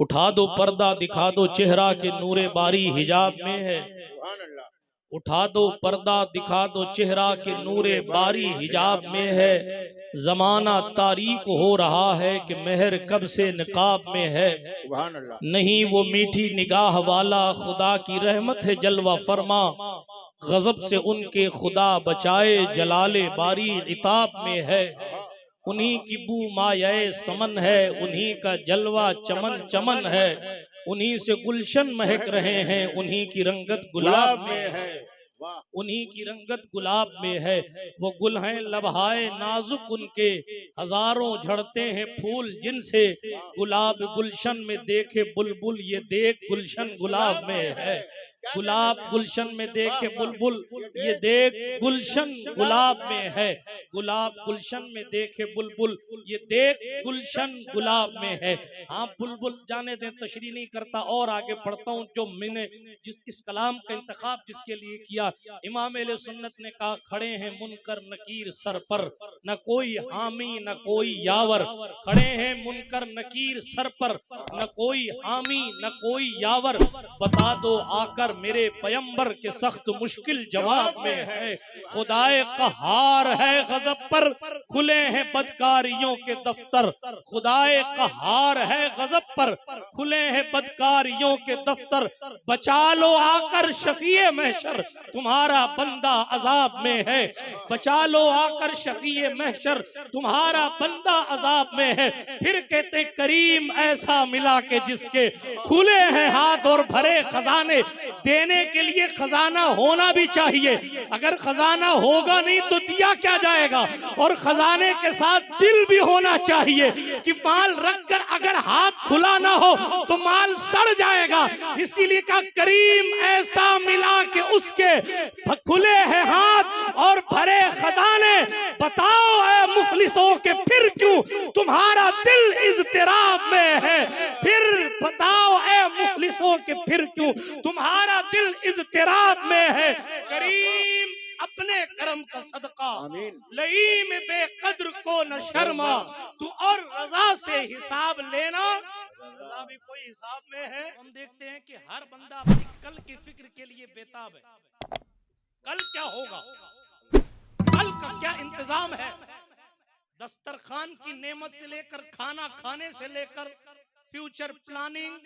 उठा दो पर्दा दिखा दो चेहरा के नूरे बारी हिजाब में है। उठा दो पर्दा दिखा दो चेहरा के नूरे बारी हिजाब में है। जमाना तारीक हो रहा है कि मेहर कब से निकाब में है। नहीं वो मीठी निगाह वाला खुदा की रहमत है जलवा फरमा। गजब से उनके खुदा बचाए जलाले बारी इताब में है। उन्हीं की बू माये समन है, उन्हीं का जलवा चमन चमन है। उन्हीं से गुलशन महक रहे हैं, उन्हीं की रंगत गुलाब में है। उन्हीं की रंगत गुलाब में है। वो गुल हैं लबहाए नाजुक उनके, हजारों झड़ते हैं फूल जिनसे। गुलाब गुलशन में देखे बुलबुल, ये देख गुलशन गुलाब में है। गुलाब गुलशन में देखे बुलबुल, ये देख गुलशन गुलाब में है। गुलाब गुलशन में देखे बुलबुल, ये देख गुलशन गुलाब में है। हाँ बुलबुल जाने दें, तशरीह नहीं करता और आगे पढ़ता हूँ। जो मैंने इस कलाम का इंतखाब जिसके लिए किया, इमाम अहले सुन्नत ने कहा खड़े हैं मुनकर नकीर सर पर, न कोई हामी न कोई यावर। खड़े हैं मुनकर नकीर सर पर, न कोई हामी न कोई यावर। बता दो आकर मेरे पैगंबर के सख्त मुश्किल जवाब में है। खुदाए कहार है गजब पर, खुले हैं बदकारियों के दफ्तर। खुदाए कहार है गजब पर, खुले हैं बदकारियों के दफ्तर। बचा लो आकर शफीए महशर, तुम्हारा बंदा अजाब में है। बचा लो आकर शफीए महशर, तुम्हारा बंदा अजाब में है। फिर कहते करीम ऐसा मिला के जिसके खुले हैं हाथ और भरे खजाने। देने के लिए खजाना होना भी चाहिए, अगर खजाना होगा नहीं तो दिया क्या जाएगा। और खजाने के साथ दिल भी होना चाहिए कि माल रखकर अगर हाथ खुला ना हो तो माल सड़ जाएगा। इसीलिए कहा करीम ऐसा मिला कि उसके खुले हैं हाथ और भरे खजाने। बताओ ऐ मुफलिसों के फिर क्यों तुम्हारा दिल इज़्तिराब में है। फिर बताओ ऐ मुफलिसों के फिर क्यों तुम्हारा दिल इज़्तिराब में है। करीम अपने करम का सदका लई में बेकद्र को न शर्मा। तू और रजा से हिसाब लेना, रजा भी कोई हिसाब में है। हम देखते हैं कि हर बंदा अपनी कल की फिक्र के लिए बेताब है। कल क्या होगा, कल का क्या इंतजाम है। दस्तरखान की नेमत से लेकर खाना खाने से लेकर फ्यूचर प्लानिंग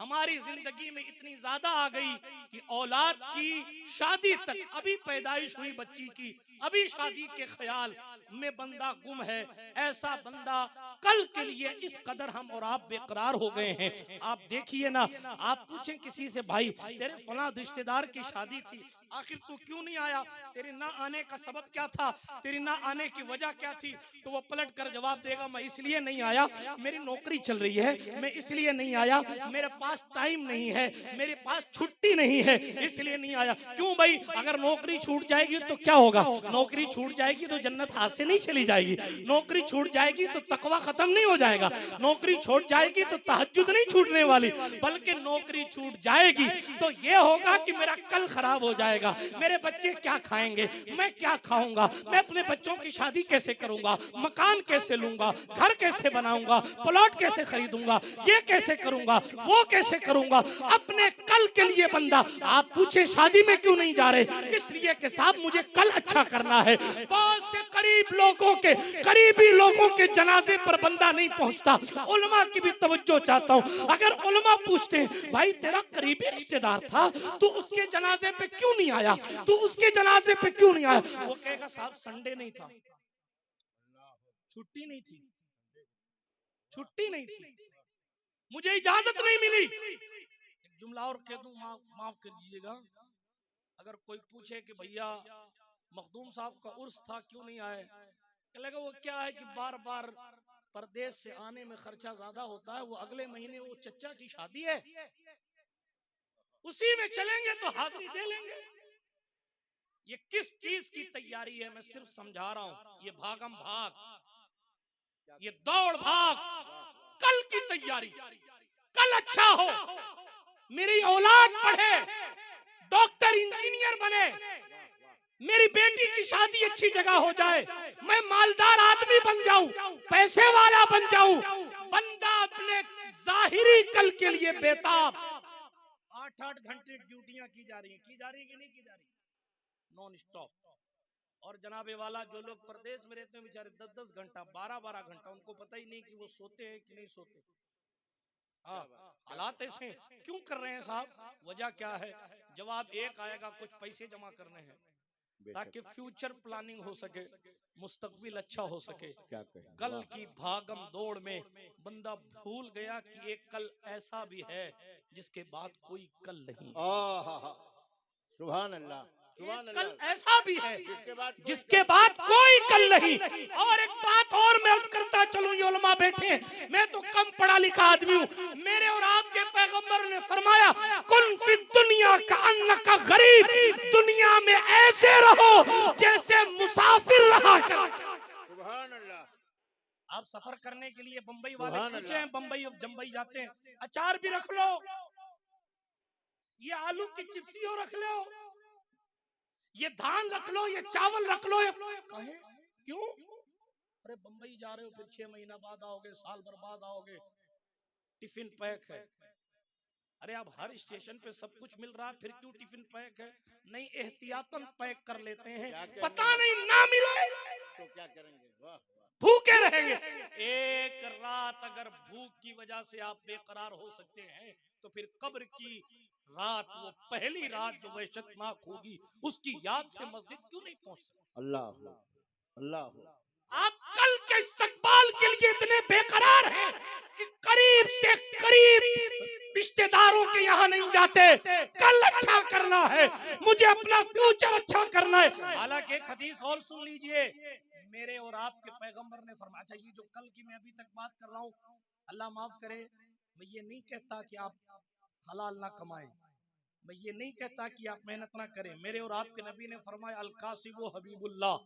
हमारी जिंदगी में इतनी ज्यादा आ गई कि औलाद की शादी तक, अभी पैदाइश हुई बच्ची की, अभी शादी के ख्याल में बंदा गुम है। ऐसा बंदा कल के लिए इस कदर हम और आप बेकरार हो गए हैं। आप देखिए ना, आप पूछें किसी से भाई तेरे फलां रिश्तेदार की शादी थी, आखिर तू क्यों नहीं आया, तेरे ना आने का सबब क्या था, तेरी ना आने की वजह क्या थी, तो वो पलट कर जवाब देगा मैं इसलिए नहीं आया, मेरी नौकरी चल रही है, मैं इसलिए नहीं आया, मेरे पास टाइम नहीं है, मेरे पास छुट्टी नहीं है, इसलिए नहीं आया। क्यों भाई, अगर नौकरी छूट जाएगी तो क्या होगा, नौकरी छूट जाएगी तो जन्नत हाथ से नहीं चली जाएगी, नौकरी छूट जाएगी तो तकवा खत्म नहीं हो जाएगा, नौकरी छूट जाएगी तो तहज्जुद नहीं छूटने वाली, बल्कि नौकरी छूट जाएगी तो ये होगा कि मेरा कल खराब हो जाएगा, मेरे बच्चे क्या खाएंगे, मैं क्या खाऊंगा, मैं अपने बच्चों की शादी कैसे करूंगा, मकान कैसे लूंगा, घर कैसे बनाऊंगा, प्लॉट कैसे खरीदूंगा, ये कैसे करूंगा, वो कैसे करूंगा। अपने कल के लिए बंदा, आप पूछे शादी में क्यों नहीं जा रहे, इसलिए कि साहब मुझे कल अच्छा करना है। बहुत से करीब लोगों के, करीबी लोगों के जनाजे पर बंदा नहीं पहुंचता। उलमा की भी तवज्जो चाहता हूं, अगर उलमा पूछते हैं भाई तेरा करीबी रिश्तेदार था, तू उसके जनाजे पे क्यों नहीं आया, तू उसके जनाजे पे क्यों नहीं आया, वो कहेगा साहब संडे नहीं था, छुट्टी नहीं थी, छुट्टी नहीं थी, मुझे इजाजत नहीं मिली। एक जुमला और कह दूं, माफ कर दीजिएगा, अगर कोई पूछे कि भैया मखदूम साहब का उर्स था क्यों नहीं आए, कहेगा वो क्या है कि बार बार परदेश से आने में खर्चा ज्यादा होता है, वो अगले महीने वो चचा की शादी है, उसी में चलेंगे तो हाजिरी दे लेंगे। ये किस चीज की तैयारी है, मैं सिर्फ समझा रहा हूं। ये भागम भाग, ये दौड़ भाग, कल की तैयारी, कल अच्छा हो, मेरी औलाद पढ़े, डॉक्टर इंजीनियर बने, मेरी बेटी की शादी अच्छी जगह हो जाए, मैं मालदार आदमी बन जाऊं, पैसे वाला बन जाऊं। बंदा अपने जाहिरी कल के लिए बेताब। 8-8 घंटे ड्यूटियां की जा रही हैं, की जा रही है कि नहीं की जा रही, नॉन स्टॉप। और जनाबे वाला जो लोग प्रदेश में रहते हैं बेचारे 10-10 घंटा 12-12 घंटा, उनको पता ही नहीं कि वो सोते हैं कि नहीं सोते। हालात ऐसे क्यों कर रहे हैं साहब, वजह क्या है? जवाब एक आएगा, कुछ पैसे जमा करने हैं ताकि फ्यूचर प्लानिंग हो सके, मुस्तकबिल अच्छा हो सके। कल की भागम दौड़ में बंदा भूल गया कि एक कल ऐसा भी है जिसके बाद कोई कल नहीं। सुभान अल्लाह, कल ऐसा भी है जिसके बाद कोई कल नहीं। और एक बात और मैं अर्ज करता चलूं, ये उलमा बैठे हैं, मैं तो कम पढ़ा लिखा आदमी हूं। मेरे और आपके पैगंबर ने फरमाया, कुन फी दुनिया का अन्नका गरीब, दुनिया में ऐसे रहो जैसे मुसाफिर रहा कर। सुभान अल्लाह। आप सफर करने के लिए बंबई वाले पूछे हैं, बंबई अब जम्बई जाते हैं, अचार भी रख लो, ये आलू की चिप्सियों रख लो, ये धान रख लो, ये चावल रख लो। कहे क्यों? अरे बंबई जा रहे हो, फिर 6 महीना बाद आओगे, साल भर बाद आओगे, टिफिन पैक है। अरे अब हर स्टेशन पे सब कुछ मिल रहा है, फिर क्यों टिफिन पैक है? नहीं, एहतियातन पैक कर लेते हैं, पता नहीं ना मिले तो क्या करेंगे, वाह भूखे रहेंगे। एक रात अगर भूख की वजह से आप बेकरार हो सकते हैं, तो फिर कब्र की रात, वो पहली रात जो वहशतनाक होगी, उसकी याद से मस्जिद क्यों नहीं पहुंच सकते? अल्लाह अल्लाह। आप कल के इस्तकबाल के लिए इतने बेकरार हैं कि करीब से करीब रिश्तेदारों के यहाँ नहीं जाते। कल अच्छा करना है, मुझे अपना फ्यूचर अच्छा करना है। हालांकि एक हदीस और सुन लीजिए, मेरे और आपके पैगंबर ने फरमाया, ये जो कल की मैं अभी तक बात कर रहा हूँ, अल्लाह माफ करे, मैं ये नहीं कहता कि आप हलाल ना कमाएं, मैं ये नहीं कहता कि आप मेहनत ना करें। मेरे और आपके नबी ने फरमाया, अल कासिबु हबीबुल्लाह,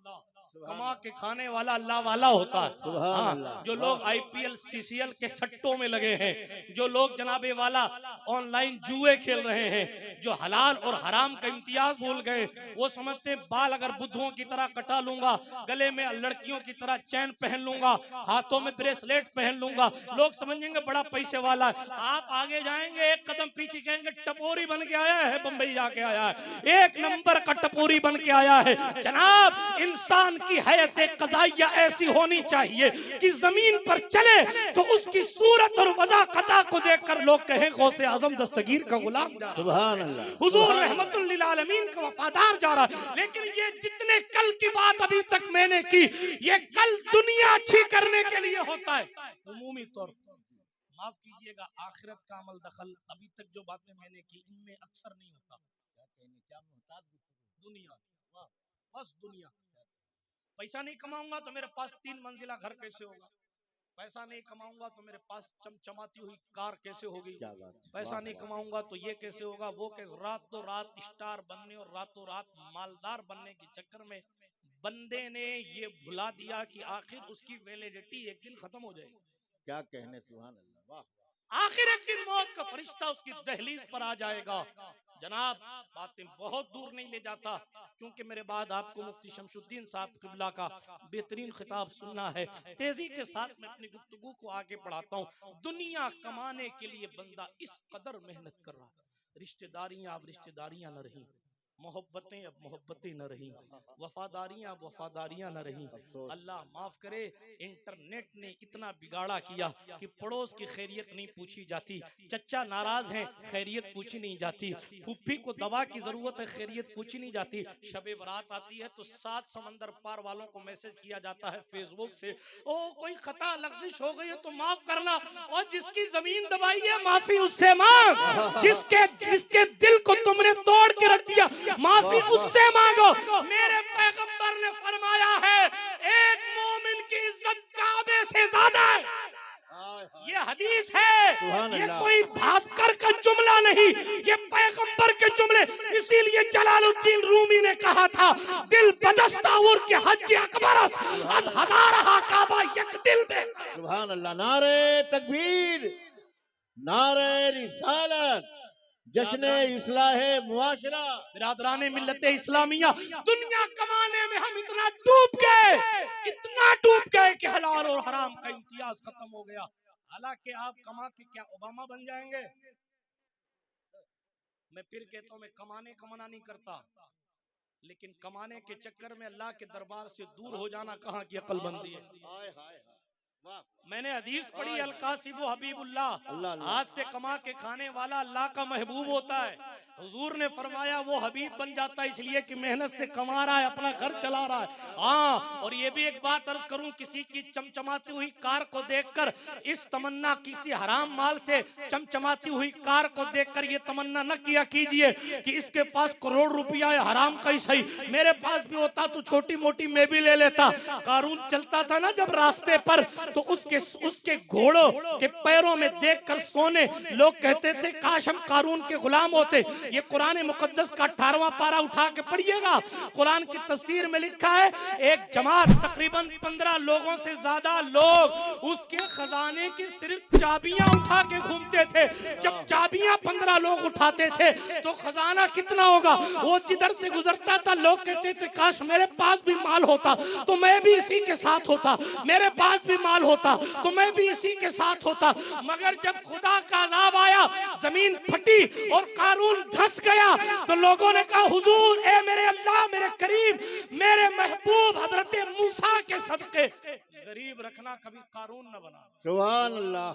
कमा के खाने वाला अल्लाह वाला होता है। हाँ, जो लोग IPL CCL के सट्टों में लगे हैं, जो लोग जनाबे वाला ऑनलाइन जुए खेल रहे हैं, जो हलाल और हराम का इम्तियाज भूल गए, वो समझते बाल अगर बुद्धुओं की तरह कटा लूंगा, गले में लड़कियों की तरह चैन पहन लूंगा, हाथों में ब्रेसलेट पहन लूंगा, लोग समझेंगे बड़ा पैसे वाला है। आप आगे जाएंगे, एक कदम पीछे कहेंगे टपोरी बन के आया है, बंबई जाके आया है, एक नंबर का टपोरी बन के आया है। जनाब, इंसान की हयात क़ज़ाइया ऐसी होनी चाहिए कि जमीन पर चले तो उसकी सूरत और वज़ाक़ता को देखकर लोग कहें गौसे आज़म दस्तगीर का गुलाम जा रहा है, सुभान अल्लाह, हुज़ूर रहमतुल लिल आलमीन का वफादार जा रहा है। लेकिन ये जितने कल की बात अभी तक मैंने की, ये कल दुनिया अच्छी करने के लिए होता है उमूमी तौर पर। माफ कीजिएगा, आखिरत का अमल दखल अभी तक जो बातें मैंने की, इनमें अक्सर नहीं होता। दुनिया, बस दुनिया। पैसा नहीं कमाऊंगा तो मेरे पास 3 मंजिला घर कैसे होगा? पैसा नहीं कमाऊंगा तो मेरे पास चमचमाती हुई कार कैसे होगी? पैसा नहीं कमाऊंगा तो ये कैसे होगा, वो कैसे? रातों रात स्टार बनने और रातों रात मालदार बनने के चक्कर में बंदे ने ये भुला दिया कि आखिर उसकी वैलिडिटी एक दिन खत्म हो जाएगी। क्या कहने, सुभान अल्लाह, वाह। आखिर एक दिन मौत का फरिश्ता उसकी दहलीज पर आ जाएगा। जनाब, बातें बहुत दूर नहीं ले जाता, क्योंकि मेरे बाद आपको मुफ्ती शमशुद्दीन साहब किबला का बेहतरीन खिताब सुनना है। तेजी के साथ मैं अपनी गुफ्तगू को आगे बढ़ाता हूँ। दुनिया कमाने के लिए बंदा इस कदर मेहनत कर रहा, रिश्तेदारियां अब रिश्तेदारियां न रही, मोहब्बतें अब मोहब्बतें न रही, वफादारियां अब वफादारियां न रही। अल्लाह माफ करे, इंटरनेट ने इतना बिगाड़ा किया कि पड़ोस की खैरियत नहीं पूछी जाती, चचा नाराज हैं खैरियत पूछी नहीं जाती, फूफी को दवा की जरूरत है खैरियत पूछी नहीं जाती। शबे बारात आती है तो 7 समंदर पार वालों को मैसेज किया जाता है फेसबुक से, ओ कोई खता लफ्जिश हो गई है तो माफ करना, और जिसकी जमीन दबाई है माफी उससे मांग, जिसके दिल को तुमने तोड़ के रख दिया माफी उससे मांगो। मेरे पैगंबर ने फरमाया है, एक मोमिन की इज्जत काबे से ज्यादा है। ये हदीस है, ये कोई भास्कर का जुमला नहीं, ये पैगंबर के जुमले। इसीलिए जलालुद्दीन रूमी ने कहा था, दिल बदस्ताउर के हज अकबर अज हजारहा काबा यक दिल में। सुभान अल्लाह, नारे तकबीर, नारे रिसालत, जश्न इस्लाहे मुआशरा। बिरादराने मिल्लत इस्लामिया, दुनिया कमाने में हम इतना डूब गए कि हलाल और हराम का इम्तियाज खत्म हो गया। हालांकि आप कमा के क्या ओबामा बन जाएंगे? मैं फिर कहता हूं, मैं कमाने का मना नहीं करता, लेकिन कमाने के चक्कर में अल्लाह के दरबार से दूर हो जाना कहाँ की अक्लमंदी है। हाय हाय हाय, वाह, मैंने हदीस पढ़ी, हाय, अल कासिबु हबीबुल्लाह, अल्लाह अल्लाह, हाथ से कमा के खाने वाला अल्लाह का महबूब होता है। हुजूर ने फरमाया वो हबीब बन जाता है इसलिए कि मेहनत से कमा रहा है, अपना घर चला रहा है। हाँ, और ये भी एक बात अर्ज करूं, किसी की चमचमाती हुई कार को देखकर इस तमन्ना, किसी हराम माल से चमचमाती हुई कार को देखकर ये तमन्ना न किया कीजिए कि इसके पास करोड़ रुपया है, हराम का ही सही, मेरे पास भी होता तो छोटी मोटी मैं भी ले लेता। कारून चलता था ना जब रास्ते पर, तो उसके घोड़ों के पैरों में देखकर सोने लोग कहते थे काश हम कारून के गुलाम होते। ये कुरान मुकद्दस का 18वां पारा उठा के पढ़िएगा, कुरान की तफसीर में लिखा है एक जमात तकरीबन 15 लोगों से ज्यादा लोग उसके खजाने की सिर्फ चाबियां उठा के घूमते थे। जब चाबियां 15 लोग उठाते थे तो खजाना कितना होगा? वो जिधर से गुजरता था लोग कहते थे काश मेरे पास भी माल होता तो मैं भी इसी के साथ होता, मेरे पास भी माल होता तो मैं भी इसी के साथ होता। मगर जब खुदा का अज़ाब आया, जमीन फटी और कारून धंस गया, तो लोगों ने कहा हुजूर, ए मेरे अल्लाह, मेरे करीम, मेरे महबूब हजरत मूसा के सदके गरीब रखना, कभी कारून न बना। सुभान अल्लाह,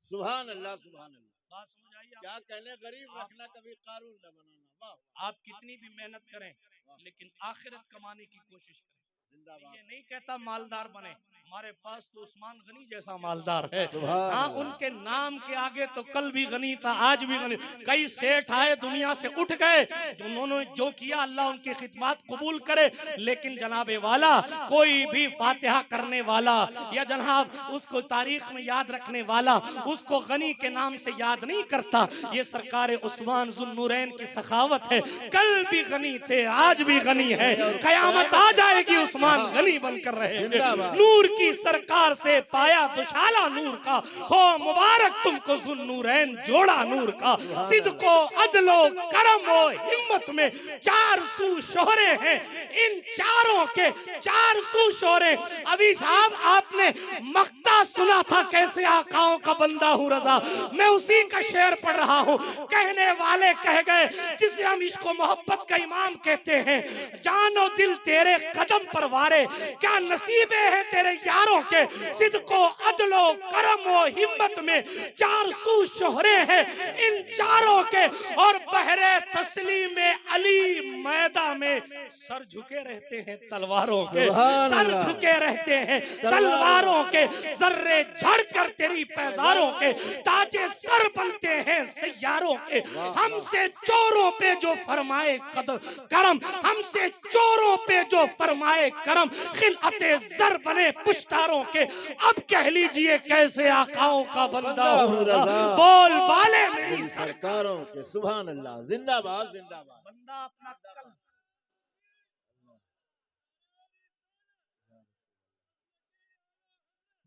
सुभान अल्लाह, सुभान अल्लाह। बात समझ आई आपको? क्या कहने, गरीब रखना कभी कारून न बनाना। वाह, आप कितनी भी मेहनत करें लेकिन आखिरत कमाने की कोशिश करें। जिंदाबाद, ये नहीं कहता मालदार बने, हमारे पास तो उस्मान गनी जैसा मालदार है। सुभान हाँ, अल्लाह। उनके नाम के आगे तो कल भी गनी था, आज भी गनी। कई सेठ आए दुनिया से उठ गए, उन्होंने जो किया अल्लाह उनकी खिदमत कबूल करे, लेकिन जनाबे वाला कोई भी फातिहा करने वाला या जनाब उसको तारीख में याद रखने वाला उसको गनी के नाम से याद नहीं करता। ये सरकार उस्मान जुन्नूरैन की सखावत है, कल भी गनी थे, आज भी गनी है, कयामत आ जाएगी उस्मान गनी बनकर रहेंगे। नूर की सरकार से पाया दुशाला नूर का, हो मुबारक तुमको जुन्नूरैन जोड़ा नूर का। सिद्को अदलो करम व हिम्मत में 4 सू शोहरे हैं, इन चारों के 4 सू शोहरे। अभी साहब आपने मक्ता सुना था कैसे आकाओं का बंदा हूँ रजा, मैं उसी का शेर पढ़ रहा हूँ। कहने वाले कह गए जिसे हम इसको मोहब्बत का इमाम कहते हैं, जानो दिल तेरे कदम पर वारे, क्या नसीबे हैं तेरे यारों के। सिद्को अदलो करम व हिम्मत में 4 सू शोहरे हैं इन चारों के, और बहरे तस्लीम अली मैदा में सर झुके रहते हैं तलवारों के, सर झुके रहते हैं तलवारों के, जर्रे झड़ कर तेरी पैजारों के ताजे सर बनते हैं सैयारों के। हमसे चोरों पे जो फरमाए करम, हमसे चोरों पे जो फरमाए करम, खिलअते जर बने पुश्तारों के। अब कह लीजिए कैसे आकाओं का बंदा हूँ रज़ा, बोल बाले मेरी सरकारों के। सुभान अल्लाह, जिंदाबाद, जिंदाबाद। बंदा अपना कल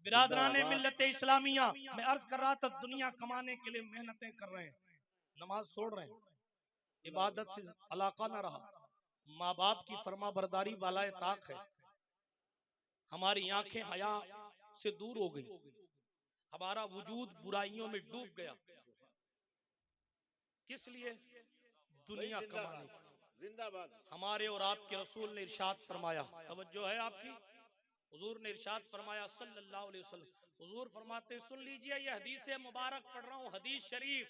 बिरादराने मिल्लत इस्लामिया, मैं अर्ज कर रहा था दुनिया कमाने के लिए मेहनतें कर रहे हैं, नमाज छोड़ रहे हैं, इबादत से अलाका न रहा, माँ बाप की फरमा बरदारी वाला ताक है, हमारी आंखें हया से दूर हो गई, हमारा वजूद बुराइयों में डूब गया। किस लिए? दुनिया कमाने के। जिंदाबाद। हमारे और आपके रसूल ने इरशाद फरमाया, तवज्जो है आपकी, हुजूर ने इरशाद फरमाया सल्लल्लाहु अलैहि वसल्लम, हुजूर फरमाते, सुन लीजिए ये हदीस मुबारक पढ़ रहा हूँ, हदीस शरीफ,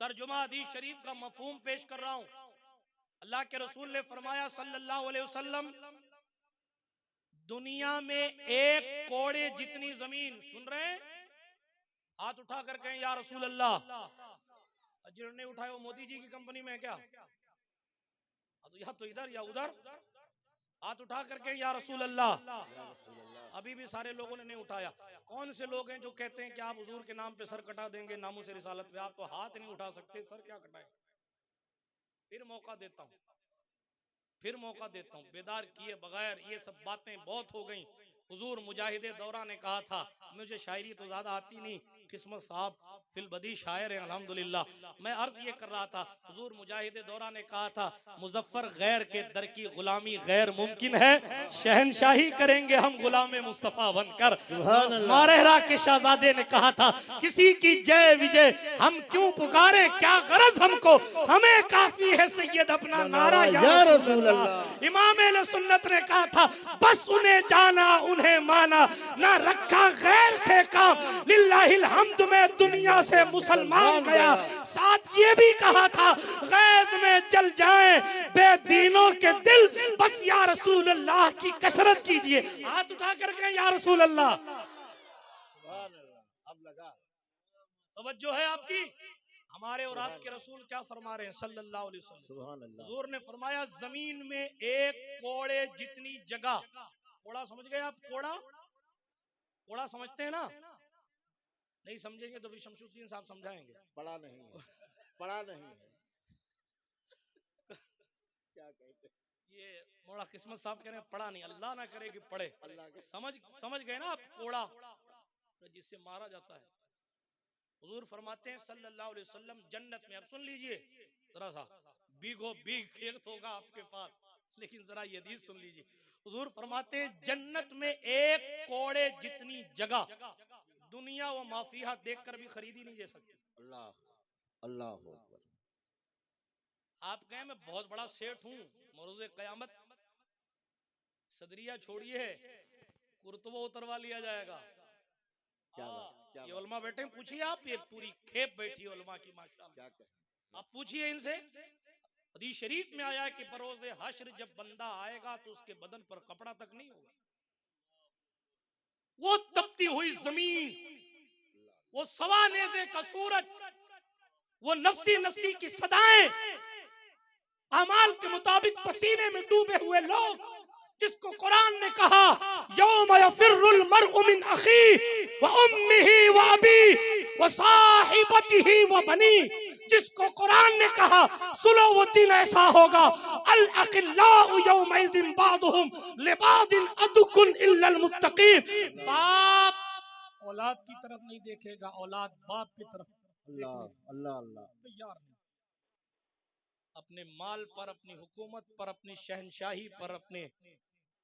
तर्जुमा हदीस शरीफ का मफहूम पेश कर रहा हूँ। अल्लाह के रसूल ने फरमाया सल्लल्लाहु अलैहि वसल्लम, दुनिया में एक कोड़े जितनी जमीन, सुन रहे हैं, हाथ उठा कर कहें या रसूल अल्लाह। जिन्होंने उठाए वो मोदी जी की कंपनी में है क्या? या तो इधर या उधर, हाथ उठा करके या रसूल अल्लाह। अभी भी सारे लोगों ने नहीं उठाया। कौन से लोग हैं जो कहते हैं कि आप हुजूर के नाम पे सर कटा देंगे, नामों से रिसालत पे? आप तो हाथ नहीं उठा सकते, सर क्या कटाए? फिर मौका देता हूं, फिर मौका देता हूं, बेदार किए बगैर ये सब बातें बहुत हो गई। हुजूर मुजाहिदे दौरा ने कहा था, मुझे शायरी तो ज्यादा आती नहीं, किस्मत साहब फिलबदी शायर है अल्हम्दुलिल्लाह। मैं अर्ज ये कर रहा था, हुजूर मुजाहिद दौरा ने कहा था मुजफ्फर गैर के दर की गुलामी गैर मुमकिन है, शहनशाही करेंगे हम गुलाम मुस्तफा बनकर। सुभान अल्लाह। मारेरा के शहजादे ने कहा था किसी की जय विजय हम क्यों पुकारे, क्या गरज हमको, हमें काफी है सैयद अपना नारा या रसूल अल्लाह। इमाम अहले सुन्नत ने कहा था बस उन्हें जाना उन्हें माना, ना रखा गैर से काम, लिल्लाहिल हम्द में दुनिया से मुसलमान गया। साथ ये भी कहा था गैज में जल जाएं बेदीनों के दिल, बस या रसूल अल्लाह की कसरत कीजिए। हाथ उठा कर कहें या रसूल अल्लाह। सुभान अल्लाह। अब लगा तवज्जो है आपकी। हमारे और आपके रसूल क्या फरमा रहे हैं सल्लल्लाहु अलैहि वसल्लम। सुभान अल्लाह। हुजूर ने फरमाया जमीन में एक कोड़े जितनी जगह, कोड़ा समझ गए आप, कोड़ा कोड़ा समझते हैं ना, नहीं समझेंगे तो भी शमसुद्दीन साहब समझाएंगे। पढ़ा नहीं है, पढ़ा नहीं है। क्या कहते हैं? ये मोड़ा किस्मत साहब कह रहे हैं पढ़ा नहीं, अल्लाह ना करे कि पढ़े। अल्लाह के समझ गए ना आप, कोड़ा जिससे मारा जाता है। हुजूर फरमाते हैं सल्लल्लाहु अलैहि वसल्लम जन्नत में, अब सुन लीजिए जरा सा, बीगो बीग खेत होगा आपके पास, लेकिन जरा ये हदीस सुन लीजिए। हुजूर फरमाते हैं जन्नत में एक कोड़े जितनी जगह दुनिया व माफिया देखकर भी खरीदी नहीं जा सकती। अल्लाह अल्लाह अकबर। आप कहें मैं बहुत बड़ा सेठ हूं, मरोज़े कयामत सदरिया छोड़िए कुर्तवा उतरवा लिया जाएगा। क्या बात, क्या ये बात। उलमा बैठे, पूछिए आप, ये पूरी खेप बैठी है उलमा की माशाअल्लाह। क्या कहें? आप पूछिए इनसे। हदीस शरीफ में आया है कि बरोज़े हश्र जब बंदा आएगा तो उसके बदन पर कपड़ा तक नहीं होगा। वो तपती हुई जमीन, वो सवा नेज़े का सूरज, वो नफ्सी नफ्सी की सदाएं, अमाल के मुताबिक पसीने में डूबे हुए लोग, जिसको कुरान ने कहा यौम यफिर्रुल मर्उ मिन अखीही व उम्मिही व अबीही व साहिबतिही व बनी, जिसको कुरान ने कहा सुनो वो दिन ऐसा होगा अल अखिल्लाउ यौमइज़िन बादुहुम लिबादिन अदुकुन इल्लल मुत्तकीन। बाप औलाद की तरफ नहीं देखेगा, औलाद बाप की तरफ अल्लाह अल्लाह अल्लाह। तैयार नहीं। अपने माल पर, अपनी हुकूमत पर, अपनी शहनशाही पर, अपने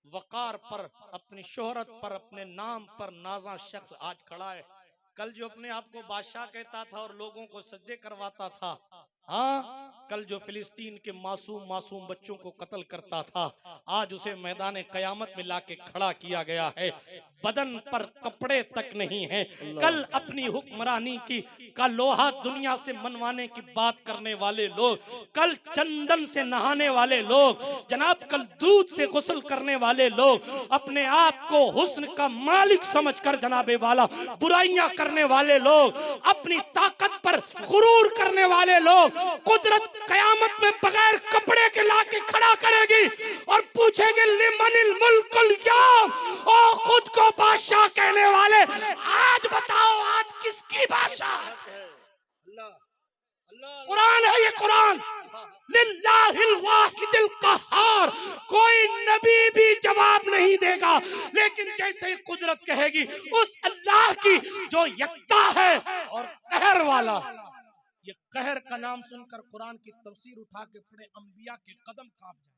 वकार पर, अपनी शोहरत पर, अपने नाम पर नाजा शख्स आज खड़ा है। कल जो अपने आप को बादशाह कहता था और लोगों को सज्जे करवाता था, हाँ, कल जो फिलिस्तीन के मासूम मासूम बच्चों को कत्ल करता था, आज उसे मैदान कयामत में लाके खड़ा किया गया है। बदन पर कपड़े तक नहीं है। कल अपनी हुक्मरानी की का लोहा दुनिया से मनवाने की बात करने वाले लोग, कल चंदन से नहाने वाले लोग, जनाब कल दूध से गुस्ल करने वाले लोग, अपने आप को हुस्न का मालिक समझकर जनाबे वाला बुराइयां करने वाले लोग, अपनी ताकत पर गुरूर करने वाले लोग, कुदरत कयामत में बगैर कपड़े के लाके खड़ा करेगी और पूछेगी लिमनिल मुल्कुल यौम, और खुद को बादशाह कहने वाले आज बताओ आज किसकी बादशाह? अल्लाह अल्लाह। कुरान है ये, कुरान लिल्लाहिल वाहिदिल कहार। कोई नबी भी जवाब नहीं देगा, लेकिन जैसे ही कुदरत कहेगी उस अल्लाह की जो यकता है और कहर वाला। ये कहर का नाम सुनकर कुरान की तफसीर उठा के पढ़े, अंबिया के कदम कांप जाए,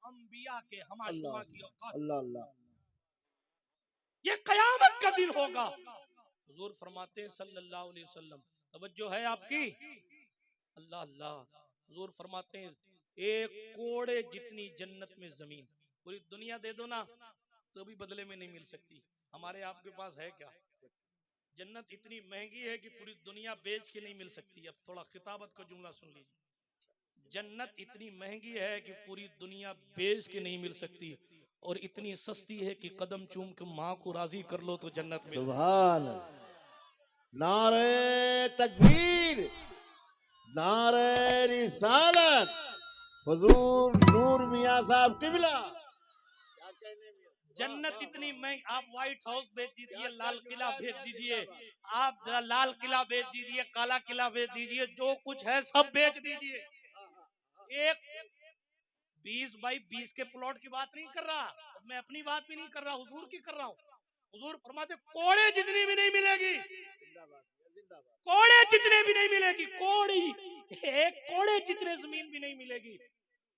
अंबिया के हमाशुमा की औकात। अल्लाह अल्लाह। ये कयामत का दिन होगा। हुजूर फरमाते हैं सल्लल्लाहु अलैहि वसल्लम, तवज्जो है आपकी, अल्लाह अल्लाह। हुजूर फरमाते हैं एक कोड़े जितनी जन्नत में जमीन, पूरी दुनिया दे दो ना तो भी बदले में नहीं मिल सकती। हमारे आपके पास है क्या? जन्नत इतनी महंगी है कि पूरी दुनिया बेच के नहीं मिल सकती। अब थोड़ा खिताबत का जुमला सुन लीजिए, जन्नत इतनी महंगी है कि पूरी दुनिया बेच के नहीं मिल सकती, और इतनी सस्ती है कि कदम चूम के माँ को राजी कर लो तो जन्नत मिल। सुभान अल्लाह। नारे तकबीर, नारे रिसालत, हुजूर नूर मियां साहब किबला। क्या कहने में जन्नत इतनी महंगी, आप व्हाइट हाउस बेच दीजिए, लाल किला बेच दीजिए, आप लाल किला बेच दीजिए, काला किला बेच दीजिए, जो कुछ है सब बेच दीजिए। एक 20 बाई 20 के प्लॉट की बात नहीं कर रहा, मैं अपनी बात भी नहीं कर रहा, हुजूर की कर रहा हूँ। हुजूर फरमाते कोड़े जितनी भी नहीं मिलेगी, कोड़े जितने भी नहीं मिलेगी, कोड़ी एक कोड़े जितने जमीन भी नहीं मिलेगी,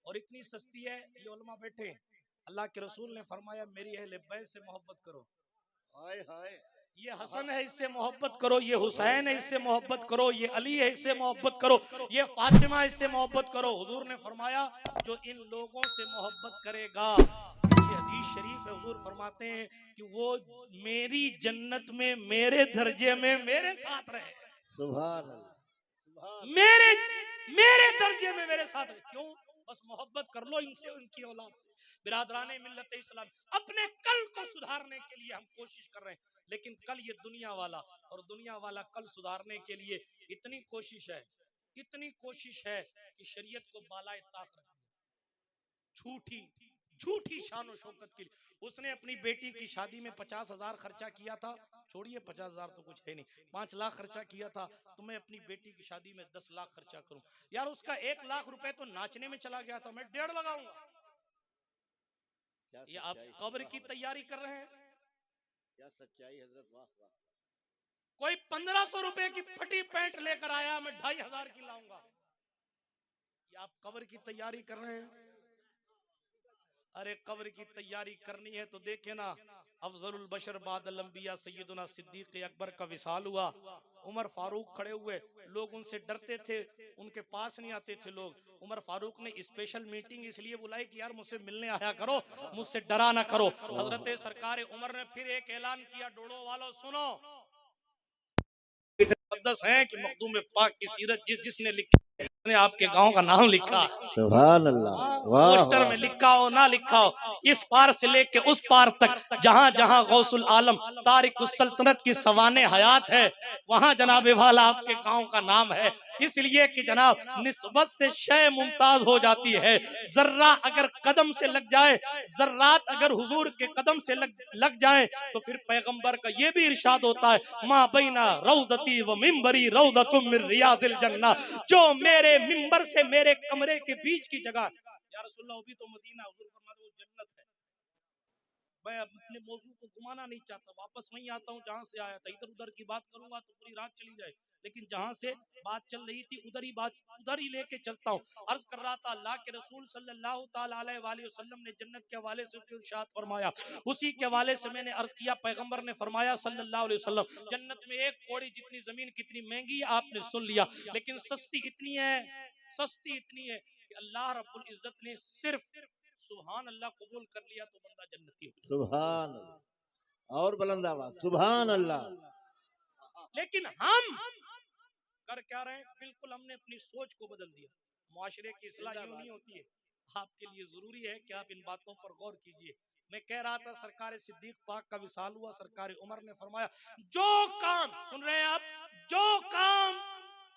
और इतनी सस्ती है। ये उलमा बैठे, अल्लाह के रसूल ने फरमाया मेरी अहले बैत से मोहब्बत करो। हाय हाय, ये हसन है इससे मोहब्बत करो, ये हुसैन है इससे मोहब्बत करो, ये अली है इससे मोहब्बत करो, ये फातिमा इससे मोहब्बत करो। हुजूर ने फरमाया जो इन लोगों से मोहब्बत करेगा, ये हदीस शरीफ है, हुजूर फरमाते हैं कि वो मेरी जन्नत में मेरे दर्जे में मेरे साथ रहे। सुभान अल्लाह, सुभान मेरे मेरे दर्जे में मेरे साथ रहे। क्यों? बस मोहब्बत कर लो इनसे, उनकी औलाद से। बिरादराने मिल्लत इस्लाम, अपने कल को सुधारने के लिए हम कोशिश कर रहे हैं, लेकिन कल ये दुनिया वाला, और दुनिया वाला कल सुधारने के लिए इतनी कोशिश है, इतनी कोशिश है कि शरीयत को बालाए ताक रख दिया। झूठी झूठी शान शौकत के लिए उसने अपनी बेटी की शादी में 50,000 खर्चा किया था। छोड़िए 50,000 तो कुछ है नहीं, 5 लाख खर्चा किया था। तो मैं अपनी बेटी की शादी में 10 लाख खर्चा करूं, यार उसका 1 लाख रुपए तो नाचने में चला गया था, मैं 1.5 लगाऊंगा। क्या ये आप सच्चाई, कब्र वाह की वाह, तैयारी कर रहे हैं। क्या सच्चाई हजरत, वाह वाह। कोई 1500 रुपए की फटी पैंट लेकर आया, मैं 2,500 की लाऊंगा। ये आप कब्र की तैयारी कर रहे हैं। अरे कब्र की तैयारी करनी है तो देखे ना, अफजलुल बशर बादल अंबिया सैयदुना सिद्दीक अकबर का विसाल हुआ, उमर फारूक खड़े हुए, लोग उनसे डरते थे, उनके पास नहीं आते थे लोग। उमर फारूक ने स्पेशल मीटिंग इसलिए बुलाई कि यार मुझसे मिलने आया करो, मुझसे डरा ना करो। हजरत सरकार उमर ने फिर एक ऐलान किया, डोड़ो वालों सुनो, मुकद्दस है कि मखदूम पाक की सीरत जिसने लिखी ने आपके गांव का नाम लिखा, सुभान अल्लाह, वाह पोस्टर में लिखा हो ना लिखा हो, इस पार से लेके उस पार तक जहां जहां गौसुल आलम तारिकुस सल्तनत की सवाने हयात है, वहां जनाब वाला आपके गांव का नाम है। इसलिए कि जनाब निस्बत से शय मुमताज हो जाती है। जर्रा अगर कदम से लग जाए, जर्रात अगर हुजूर के कदम से लग जाए, तो फिर पैगंबर का ये भी इरशाद होता है, मां बैना रौदती व मिंबरी रौदतुम मिन रियाजिल जन्नह, जो मेरे मिंबर से मेरे कमरे के बीच की जगह, या रसूलुल्लाह अभी तो मदीना, हुजूर फरमाते वो जन्नत है। मैं अपने मौजू को घुमाना नहीं चाहता, वापस वहीं आता हूँ जहां से आया था। इधर उधर की बात करूंगा तो पूरी रात चली जाए, लेकिन जहां से बात चल रही थी उधर ही बात उधर ही लेके चलता हूँ। अर्ज कर रहा था, अल्लाह के रसूल सल्लल्लाहु ताला अलैहि वसल्लम ने जन्नत के हवाले से इरशाद फरमाया, उसी के हवाले से मैंने अर्ज किया, पैगंबर ने फरमाया सल्लल्लाहु अलैहि वसल्लम, जन्नत में एक कौड़ी जितनी जमीन कितनी महंगी है आपने सुन लिया, लेकिन सस्ती इतनी है, सस्ती इतनी है कि अल्लाह रब्बुल इज्जत ने सिर्फ सुभान अल्लाह कबूल कर लिया तो बंदा जन्नती हो। सुभान अल्लाह, और बुलंद आवाज सुभान अल्लाह। लेकिन हम कर क्या रहे हैं? बिल्कुल हमने अपनी सोच को बदल दिया। मुआशरे की इस्लाह यूं नहीं होती है। आपके लिए जरूरी है कि आप इन बातों पर गौर कीजिए। मैं कह रहा था सरकार सिद्दीक पाक का विसाल हुआ, सरकार उमर ने फरमाया जो काम, सुन रहे हैं आप, जो काम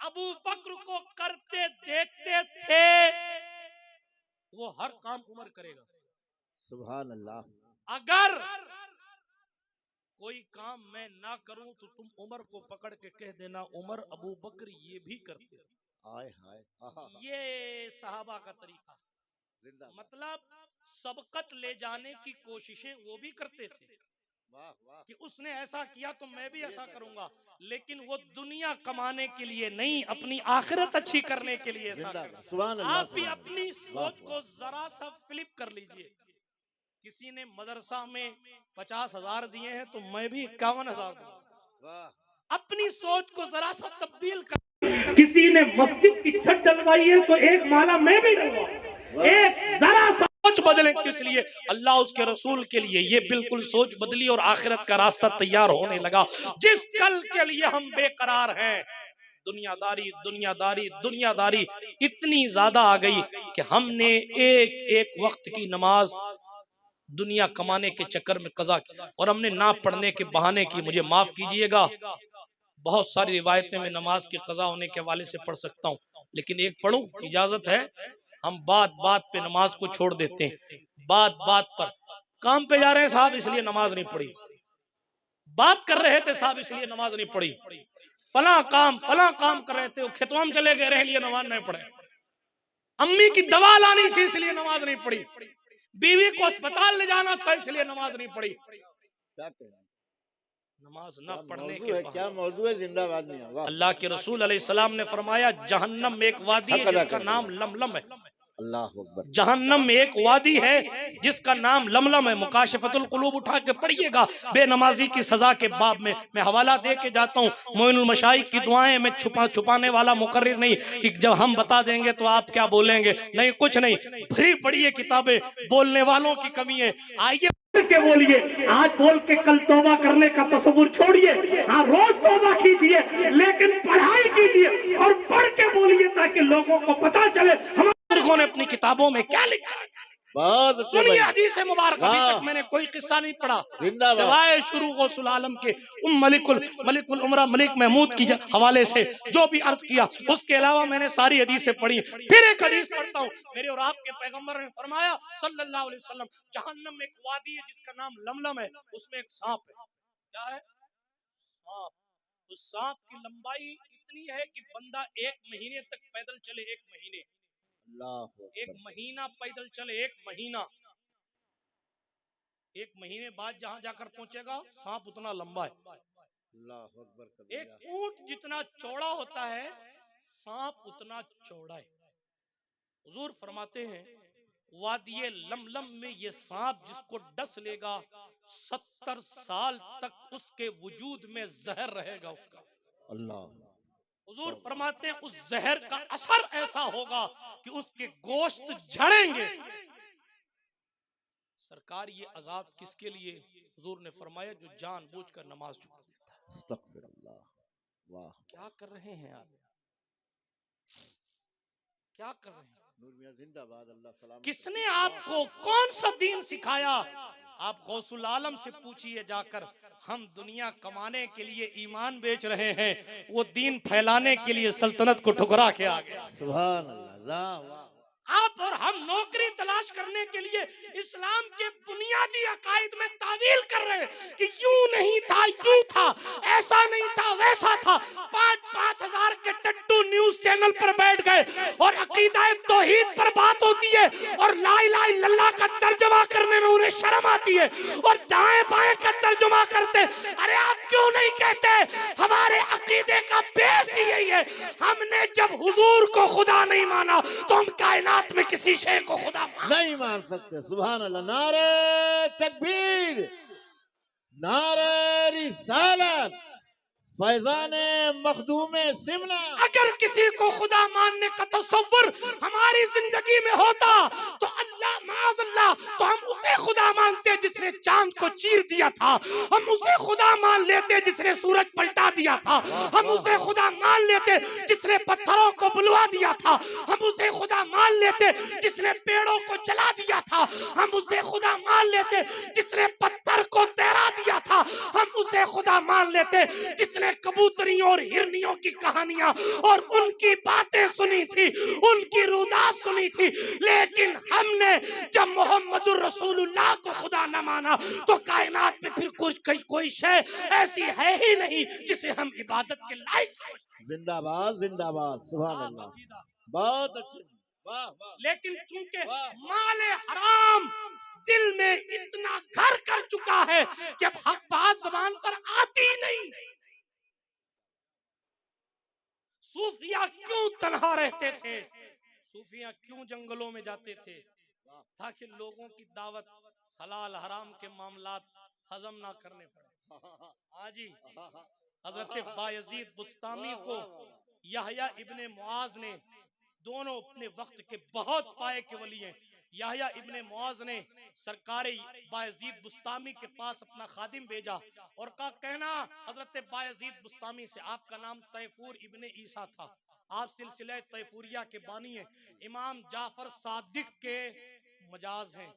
अबू बकर को करते देखते थे वो हर काम उमर करेगा। सुभान अल्लाह। अगर कोई काम मैं ना करूं तो तुम उमर को पकड़ के कह देना उमर अबू बकर ये भी करते थे। हाय हाय, ये सहाबा का तरीका, मतलब सबकत ले जाने की कोशिशें वो भी करते थे वाह वाह, कि उसने ऐसा किया तो मैं भी ऐसा करूंगा, लेकिन वो दुनिया कमाने के लिए नहीं, अपनी आखिरत अच्छी करने के लिए ऐसा करता। सुभान अल्लाह, आप भी सुभान अपनी अल्लाह, सोच को जरा सा फ्लिप कर लीजिए। किसी ने मदरसा में 50,000 दिए हैं तो मैं भी 51,000 दूंगा। वाह, अपनी सोच को जरा सा तब्दील कर। किसी ने मस्जिद की छत डलवाई है तो एक माला मैं भी डलवा, एक जरा सा सोच बदले, किस लिए? अल्लाह उसके रसूल के लिए। ये बिल्कुल सोच बदली और आखिरत का रास्ता तैयार होने लगा। जिस कल के लिए हम बेकरार हैं, दुनियादारी दुनियादारी दुनियादारी इतनी ज्यादा आ गई कि हमने एक एक वक्त की नमाज दुनिया कमाने के चक्कर में कज़ा की, और हमने ना पढ़ने के बहाने की। मुझे माफ कीजिएगा, बहुत सारी रिवायतें में नमाज के कज़ा होने के हवाले से पढ़ सकता हूँ, लेकिन एक पढ़ूं, इजाजत है? हम बात बात पे नमाज को छोड़ देते हैं। बात बात पर काम पे जा रहे हैं साहब इसलिए नमाज नहीं पढ़ी, बात कर रहे थे साहब इसलिए नमाज नहीं पढ़ी, फला काम कर रहे थे, खेतवाम चले गए रहे लिए नमाज नहीं पढ़े, अम्मी की दवा लानी थी इसलिए नमाज नहीं पढ़ी, बीवी को अस्पताल ले जाना था इसलिए नमाज नहीं पढ़ी। क्या कहना, नमाज क्या न पढ़ने मौजू के है, बाद क्या मौजू है, जिंदाबाद मियां, वाह। अल्लाह के रसूल अलैहिस्सलाम ने फरमाया जहन्नम में एक वादी है हक अदा जिसका कर नाम दिया। लमलम है। अल्लाह अकबर। जहन्नम में एक वादी है जिसका नाम लमलम है। मुकाशफतुल कुलूब उठा के पढ़िएगा बेनमाजी की सजा के बाब में। मैं हवाला दे के जाता हूँ, मोइनुल मशाइख की दुआएं में छुपाने वाला मुकर्रिर नहीं कि जब हम बता देंगे तो आप क्या बोलेंगे, नहीं कुछ नहीं, भरी पढ़िए किताबें, बोलने वालों की कमी है। आइए के बोलिए, आज बोल के कल तौबा करने का तसव्वुर छोड़िए। हाँ रोज तौबा कीजिए लेकिन पढ़ाई कीजिए और पढ़ के बोलिए ताकि लोगों को पता चले हमारे बुजुर्गों ने अपनी किताबों में क्या लिखा है। बहुत अच्छे सुनिए भाई, हदीस मुबारक। अभी वाह। तक मैंने कोई किस्सा नहीं पढ़ा जिंदाबाद। सिवाय शुरू गौसुल आलम के मलिकुल उमरा मलिक महमूद की हवाले से जो भी अर्ज किया, उसके अलावा मैंने सारी हदीसें पढ़ी। फिर एक हदीस पढ़ता हूँ। मेरे और आपके पैगंबर ने फरमाया सल्लल्लाहु अलैहि वसल्लम, जहन्नम में एक वादी है जिसका नाम लमलम है, उसमें एक सांप है। क्या है? सांप। उस सांप की लंबाई इतनी है कि बंदा 1 महीने तक पैदल चले, 1 महीने, अल्लाह 1 महीना पैदल चले, 1 महीना, 1 महीने बाद जहां जाकर पहुंचेगा सांप उतना लंबा है। अकबर। एक ऊंट जितना चौड़ा होता है सांप उतना चौड़ा है। हुजूर फरमाते हैं वादिये लमलम में ये सांप जिसको डस लेगा 70 साल तक उसके वजूद में जहर रहेगा उसका। अल्लाह। हुजूर फरमाते हैं उस जहर का असर ऐसा होगा कि उसके गोश्त झड़ेंगे। सरकार ये अजाब किसके लिए? हुजूर ने फरमाया जो जानबूझकर नमाज छोड़ देता है। अस्तगफिरुल्लाह, वाह। क्या कर रहे हैं आप? क्या कर रहे हैं? नूर मियां जिंदाबाद, अल्लाह सलामत। किसने आपको कौन सा दीन सिखाया? आप गौसुल आलम से पूछिए जाकर। हम दुनिया कमाने के लिए ईमान बेच रहे हैं, वो दीन फैलाने के लिए सल्तनत को ठुकरा के आ गया। सुभान अल्लाह, वाह। आप और हम नौकरी तलाश करने के लिए इस्लाम के बुनियादी अकायद में तावील कर रहे हैं कि यूं नहीं था यूं था, ऐसा नहीं था वैसा था। 5-5 हजार के टट्टू न्यूज चैनल पर बैठ गए और अकीदा तौहीद पर बात होती है और ला इलाहा इल्लल्लाह का तर्जुमा करने में उन्हें शर्म आती है और दाएं बाएं का तर्जुमा करते। अरे आप क्यों नहीं कहते? हमारे अकीदे का बेस ही यही है। हमने जब हुजूर को खुदा नहीं माना तो हम कायनात में किसी शय को खुदा नहीं मान सकते। सुभान अल्लाह। नारे तकबीर, नारे रिसालत, फैजाने मखदूमे सिमना। अगर किसी को खुदा मानने का तसव्वुर हमारी जिंदगी में होता तो अल्लाह माज़अल्लाह, तो हम उसे खुदा मानते जिसने चांद को चीर दिया था, हम उसे खुदा मान लेते जिसने सूरज पलटा दिया था, हम उसे खुदा मान लेते जिसने पत्थरों को बुलवा दिया था, हम उसे खुदा मान लेते जिसने पेड़ों को जला दिया था, हम उसे खुदा मान लेते जिसने पत्थर को तैरा दिया था, हम उसे खुदा मान लेते जिसने कबूतरियों और हिरनियों की कहानियां और उनकी बातें सुनी थी, उनकी रुदास सुनी थी। लेकिन हमने जब मोहम्मदुर रसूलुल्लाह को खुदा न माना तो कायनात में फिर कोई शय ऐसी है ही नहीं जिसे हम इबादत के लायक समझें। जिंदाबाद जिंदाबाद, सुभान अल्लाह, बहुत अच्छे, वाह वाह। लेकिन चूंकि माले हराम दिल में इतना घर कर चुका है कि अब हक बात जबान पर आती नहीं। सूफिया क्यों तन्हा रहते थे? सूफिया क्यों जंगलों में जाते थे? ताकि लोगों की दावत हलाल हराम के मामलात हजम ना करने पड़े। हाजी हजरत बायजीद बुस्तामी को याहया इब्ने मुआज ने, दोनों अपने वक्त के बहुत पाए के वली हैं। याहया इब्ने मुआज ने सरकार बायजीद बुस्तामी के पास अपना खादिम भेजा और कहा कहना हजरत बायजीद बुस्तामी से, आपका नाम तैफूर इब्ने ईसा था, आप सिलसिला तैफूरिया के बानी हैं, इमाम जाफर सादिक के मजाज हैं,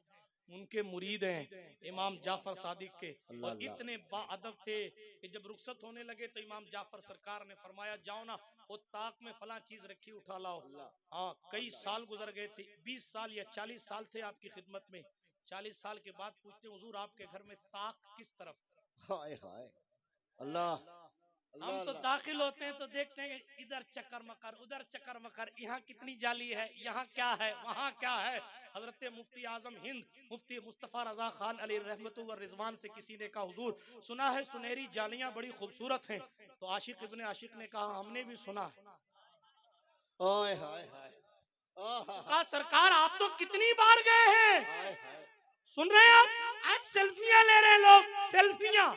उनके मुरीद हैं इमाम जाफर सादिक के। और इतने बाअदब थे कि जब रुखसत होने लगे तो इमाम जाफर सरकार ने फरमाया जाओ ना वो ताक में फला चीज रखी उठा लाओ। हाँ कई साल गुजर गए थे, 20 साल या 40 साल थे आपकी खिदमत में। 40 साल के बाद पूछते हुजूर आपके घर में ताक किस तरफ? हाय हाय अल्लाह, हम तो दाखिल होते हैं तो देखते हैं इधर चक्कर मकर उधर चक्कर मकर, यहाँ कितनी जाली है, यहाँ क्या है, वहाँ क्या है। हजरत मुफ्ती आजम हिंद मुफ्ती मुस्तफ़ा रजा खान अली रहमतु व रिजवान से किसी ने कहा हुजूर सुना है सुनहरी जालियां बड़ी खूबसूरत हैं, तो आशिक इब्ने आशिक ने कहा हमने भी सुना है। ओए हाय हाय कहा सरकार आप तो कितनी बार गए हैं, हाय हाय सुन रहे हैं आप, आज सेल्फियां ले रहे हैं लोग, सेल्फियां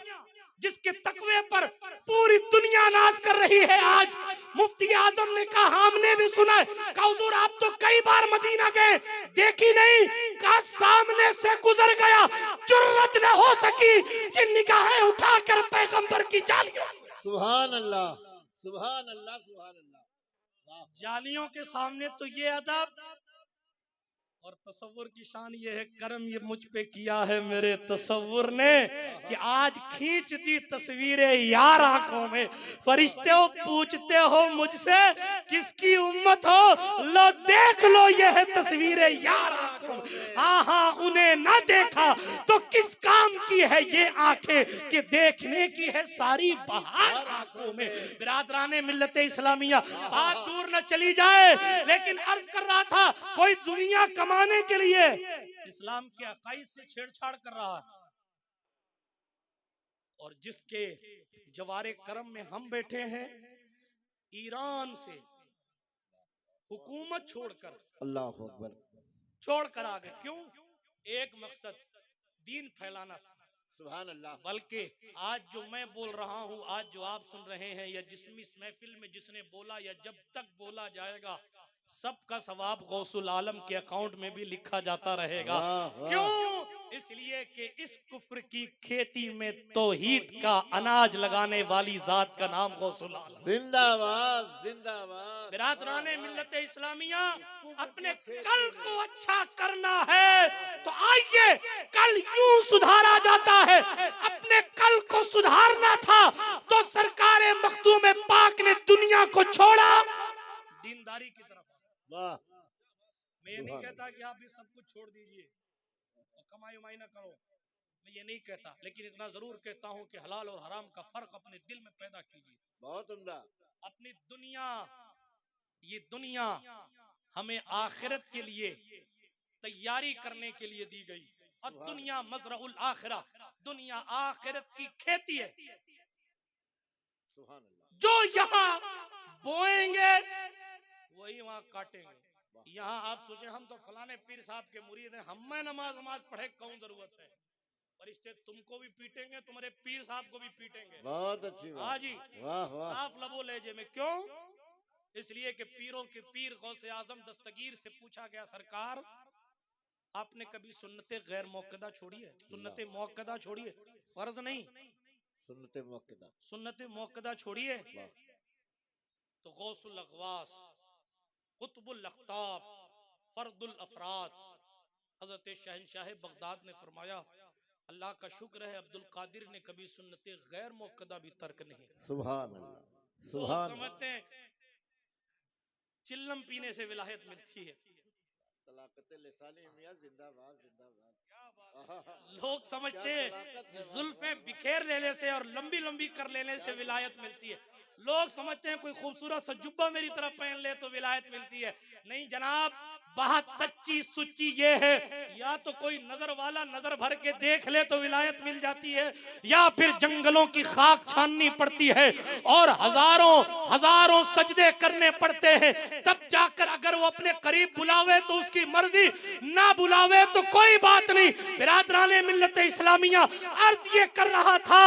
जिसके तकवे पर पूरी दुनिया नाज कर रही है। आज मुफ्ती आजम ने कहा हमने भी सुना है। कहा हुजूर आप तो कई बार मदीना गए, देखी नहीं, कहा सामने से गुजर गया, जुर्रत न हो सकी कि निगाहें उठाकर पैगंबर की जालियों, सुभान अल्लाह सुभान अल्लाह सुभान अल्लाह। वाह जालियों के सामने तो ये अदब। और तसव्वुर की शान ये है, करम ये मुझ पे किया है मेरे तसव्वुर ने कि आज खींच दी तस्वीरें यार आंखों में। फरिश्ते पूछते हो मुझसे किसकी उम्मत हो, लो देख लो ये है तस्वीरें यार आंखों में। हाँ हाँ उन्हें ना देखा तो किस काम की है ये आंखें कि देखने की है सारी बहार आंखों में। बिरादराने मिल्लते इस्लामिया, बात दूर न चली जाए, लेकिन अर्ज कर रहा था कोई दुनिया कमाने के लिए इस्लाम के अकाईद से छेड़छाड़ कर रहा है, और जिसके जवारे करम में हम बैठे हैं, ईरान से हुकूमत अल्लाहु अकबर छोड़कर आ गए। क्यों? एक मकसद दीन फैलाना था। सुभान अल्लाह। बल्कि आज जो मैं बोल रहा हूं, आज जो आप सुन रहे हैं, या जिस महफिल में जिसने बोला या जब तक बोला जाएगा, सबका सवाब गौसुल आलम के अकाउंट में भी लिखा जाता रहेगा। वाह, वाह। क्यों? इसलिए कि इस कुफ्र की खेती में तौहीद का अनाज लगाने वाली जात का नाम गौसुल आलम। जिंदाबाद जिंदाबाद। बिरादराने वाह, मिल्लत इस्लामिया, वाह। अपने कल को अच्छा करना है तो आइए कल यूं सुधारा जाता है। अपने कल को सुधारना था तो सरकारे मखदूम पाक ने दुनिया को छोड़ा दीनदारी की तरफ। वाह मैं ये नहीं कहता कि आप ये सब कुछ छोड़ दीजिए और कमाई उमाई ना करो, मैं ये नहीं कहता, लेकिन इतना जरूर कहता हूँ कि हलाल और हराम का फर्क अपने दिल में पैदा कीजिए। बहुत उम्दा। अपनी दुनिया, ये दुनिया हमें आखिरत के लिए तैयारी करने के लिए दी गई, और दुनिया मजरउल आखिरा, दुनिया आखिरत की खेती है। सुभान अल्लाह। जो यहाँ बोएंगे वही वहां काटेंगे। यहाँ आप सोचे हम तो फलाने पीर साहब के मुरीद हैं, हमें नमाज पढ़े कौन जरूरत है। फरिश्ते तुमको भी पीटेंगे, तुम्हारे पीर साहब को भी पीटेंगे। बहुत अच्छी बात। हाँ जी, वाह वाह। साफ लबो लहजे में। क्यों? इसलिए कि पीरों के पीर गौसे आजम दस्तगीर से पूछा गया, सरकार आपने कभी सुन्नते गैर मौकदा छोड़ी है? सुन्नते मौकदा छोड़ी है, फर्ज नहीं, सुन्नते मौकदा, सुन्नते मौकदा छोड़ी है। तो गौसुल अगवास, कुतुबुल अख्ताब, फर्दुल अफराद, हजरत शहनशाह बगदाद ने फरमाया अल्लाह का शुक्र है अब्दुल कादिर ने कभी सुन्नते गैर मौकदा भी तर्क नहीं। सुभान अल्लाह सुभान। समझते हैं चिल्लम पीने से विलायत मिलती है, जिंदाबाद जिंदाबाद। लोग समझते हैं जुल्फे बिखेर लेने से और लंबी लंबी कर लेने से विलायत मिलती है। लोग समझते हैं कोई खूबसूरत सा जुब्बा मेरी तरफ पहन ले तो विलायत मिलती है। नहीं जनाब, बात सच्ची सुच्ची ये है, या तो कोई नजर वाला नजर भर के देख ले तो विलायत मिल जाती है, या फिर जंगलों की खाक छाननी पड़ती है और हजारों हजारों सजदे करने पड़ते हैं, तब जाकर अगर वो अपने करीब बुलावे तो उसकी मर्जी, ना बुलावे तो कोई बात नहीं। बिरादराने मिल्लत इस्लामिया, अर्ज ये कर रहा था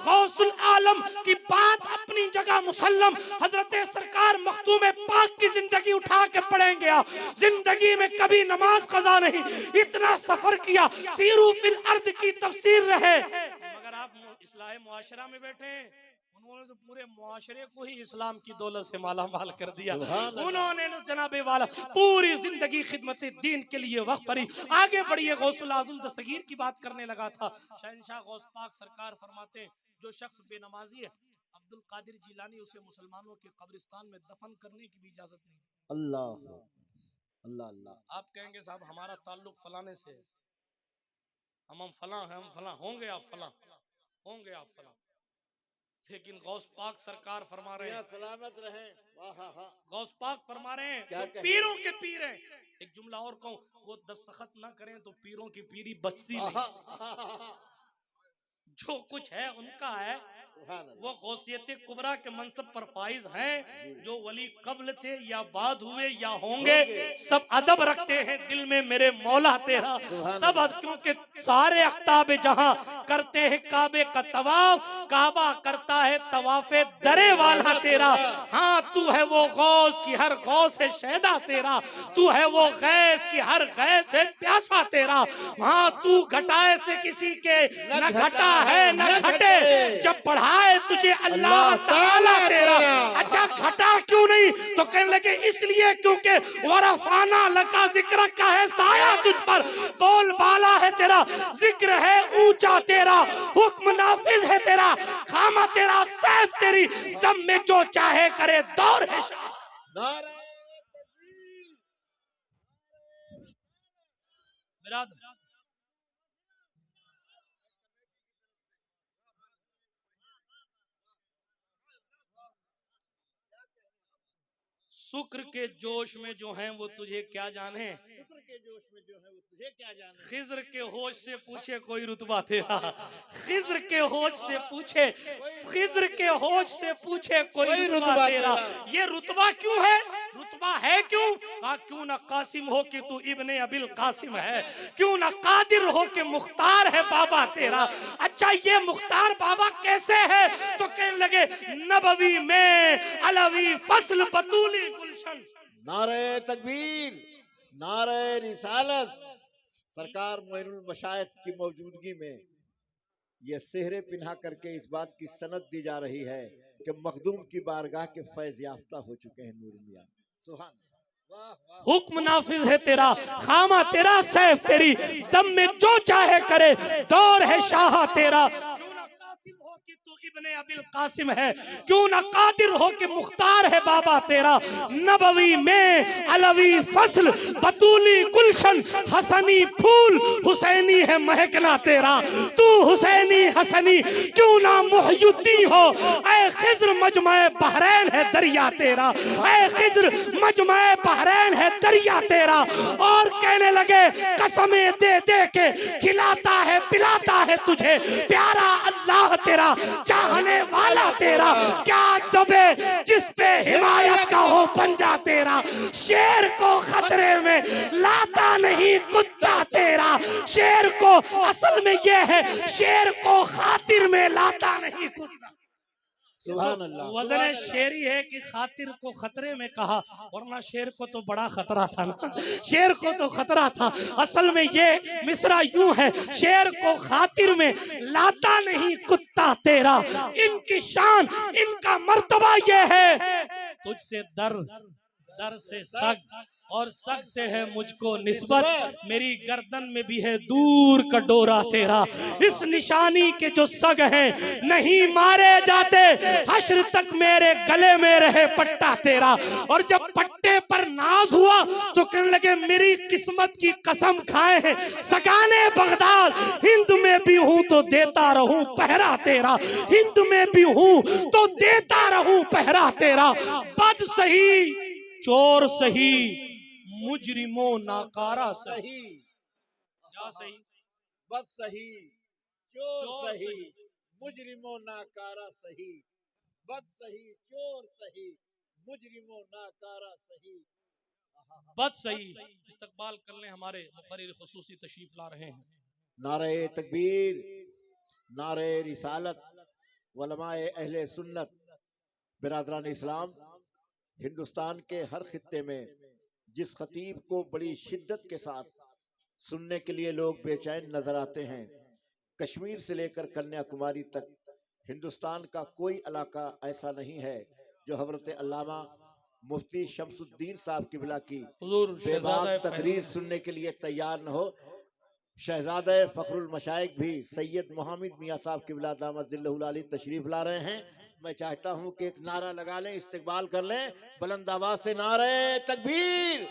गौसुल आलम की बात अपनी जगह मुसल्लम। हजरत सरकार मखदूम पाक की जिंदगी उठा के पढ़ेंगे आप, जिंदगी में कभी नमाज कज़ा नहीं, इतना सफर किया, सीरू फिल अर्द की तफसीर रहे। मगर आप इस्लाह मुआशरा में बैठे, उन्होंने तो पूरे मुआशरे को ही इस्लाम की दौलत से माला माल कर दिया। उन्होंने जनाबे वाला पूरी जिंदगी खिदमत दीन के लिए वक्त करी। आगे बढ़िए, गौसुल आज़म दस्तगीर की बात करने लगा था। शहनशाह गौस पाक सरकार फरमाते हैं जो शख्स बेनमाजी है, अब्दुल कादिर जिलानी उसे मुसलमानों के कब्रिस्तान में दफन करने की भी इजाजत नहीं। अल्लाह अल्लाह अल्लाह। आप कहेंगे साहब हमारा ताल्लुक फलाने से है, हम फला हैं, हम फला होंगे, आप फला होंगे, आप फला, लेकिन गौस पाक सरकार फरमा रहे हैं, सलामत रहे। गौस पाक फरमा रहे हैं क्या जो कहें? पीरों के पीर हैं। एक जुमला और कहूं, वो दस्तखत ना करें तो पीरों की पीरी बचती नहीं। जो कुछ है उनका है, वो गौसियत कुबरा के मनसब पर फाइज हैं। जो वली कब्ल थे या बाद हुए या होंगे, सब अदब रखते हैं दिल में मेरे मौला तेरा। सब क्योंकि सारे अख्ताब जहां करते हैं काबे का तवाफ, काबा करता है तवाफे दरे वाला तेरा। हाँ तू है वो गौस की हर गौस है शैदा तेरा, तू है वो गैस की हर गैस है प्यासा तेरा। हाँ तू घटाए से किसी के न घटा है न घटे, जब पढ़ाए तुझे अल्लाह ताला तेरा। अच्छा घटा क्यों नहीं, तो कहने लगे इसलिए क्योंकि वरफाना लका जिक्र का है साया तुझ पर, बोल बाला है तेरा, जिक्र है ऊंचा तेरा, हुक्म नाफिज है तेरा, खामा तेरा, सैफ तेरी, दम में जो चाहे करे दौर है शाह। शुक्र के जोश में जो हैं वो तुझे क्या जाने, शुक्र के जोश में जो है वो तुझे क्या जाने। खिज्र के होश से पूछे कोई रुतबा तेरा, खिज्र के होश से पूछे, खिज्र के होश से पूछे कोई रुतबा तेरा। ये रुतबा क्यों है, रुतबा है क्यों, कहा क्यों ना कासिम हो कि तू इब्ने अबिल कासिम है, क्यों ना कादिर हो कि मुख्तार है बाबा तेरा। अच्छा ये मुख्तार बाबा कैसे है, तो कहने लगे नबवी में अलवी फसल बतूली गुलशन। नारे तकबीर, नारे रिसालत। सरकार मोइनुल मशाइख की मौजूदगी में ये सेहरे पिन्हा करके इस बात की सनद दी जा रही है कि मखदूम की बारगाह के फैज याफ्ता हो चुके हैं नूर मियां। सुभान अल्लाह। हुक्म नाफिज है तेरा, खामा तेरा, सैफ तेरी, दम में जो चाहे करे दौर है शाह तेरा। तू इब्ने अबिल कासिम है, क्यों ना कादिर हो कि मुख्तार है बाबा तेरा। नबवी में अलवी फसल बतूली गुलशन, हसनी फूल हुसैनी है महकना तेरा। तू हुसैनी हसनी क्यों ना मुहय्युद्दी हो, ऐ खिज्र मजमे बहरैन है दरिया तेरा, ऐ खिज्र मजमे बहरैन है दरिया तेरा। और कहने लगे कसमें दे दे के खिलाता है पिलाता है तुझे प्यारा अल्लाह तेरा, चाहने वाला तेरा। क्या दबे जिस पे हिमायत का हो पंजा तेरा, शेर को खतरे में लाता नहीं कुत्ता तेरा। शेर को असल में ये है, शेर को खातिर में लाता नहीं कुत्ता। सुभान अल्लाह। वजन शेरी है कि खातिर को खतरे में कहा, वरना शेर को तो बड़ा खतरा था ना, शेर को तो खतरा था। असल में ये मिसरा यूं है, शेर को खातिर में लाता नहीं कुत्ता तेरा। इनकी शान इनका मर्तबा ये है, तुझसे दर दर से सग और सग से है मुझको निस्बत, मेरी गर्दन में भी है दूर का डोरा तेरा। इस निशानी के जो सग हैं नहीं मारे जाते, हश्र तक मेरे गले में रहे पट्टा तेरा। और जब पट्टे पर नाज हुआ तो कहने लगे मेरी किस्मत की कसम खाए हैं सगाने बगदाद, हिंद में भी हूं तो देता रहूं पहरा तेरा, हिंद में भी हूं तो देता रहूं पहरा तेरा। बद सही चोर सही मुजरिमो नाकारा सही, क्या सही, बद सही चोर सही मुजरिमो नाकारा सही, बद सही चोर सही मुजरिमो नाकारा सही। बद सही। इस्तकबाल करने हमारे मुकर्रिर खुसूसी तशरीफ ला रहे हैं। नारे तकबीर, नारे रिसालत। उलमाए अहले सुन्नत बिरादरान इस्लाम, हिंदुस्तान के हर खित्ते में जिस खतीब को बड़ी शिद्दत के साथ सुनने के लिए लोग बेचैन नजर आते हैं, कश्मीर से लेकर कन्याकुमारी तक हिंदुस्तान का कोई इलाका ऐसा नहीं है जो हज़रत अल्लामा मुफ्ती शमसुद्दीन साहब किबला की बेबाक तकरीर सुनने के लिए तैयार न हो। शहजादे फखरुल मशाइख भी सैयद मोहम्मद मियाँ साहब किबला दामद दिल्लहुल आली तशरीफ ला रहे हैं। मैं चाहता हूं कि एक नारा लगा लें, इस्तकबाल कर लें बुलंद आवाज से, नारे तकबीर।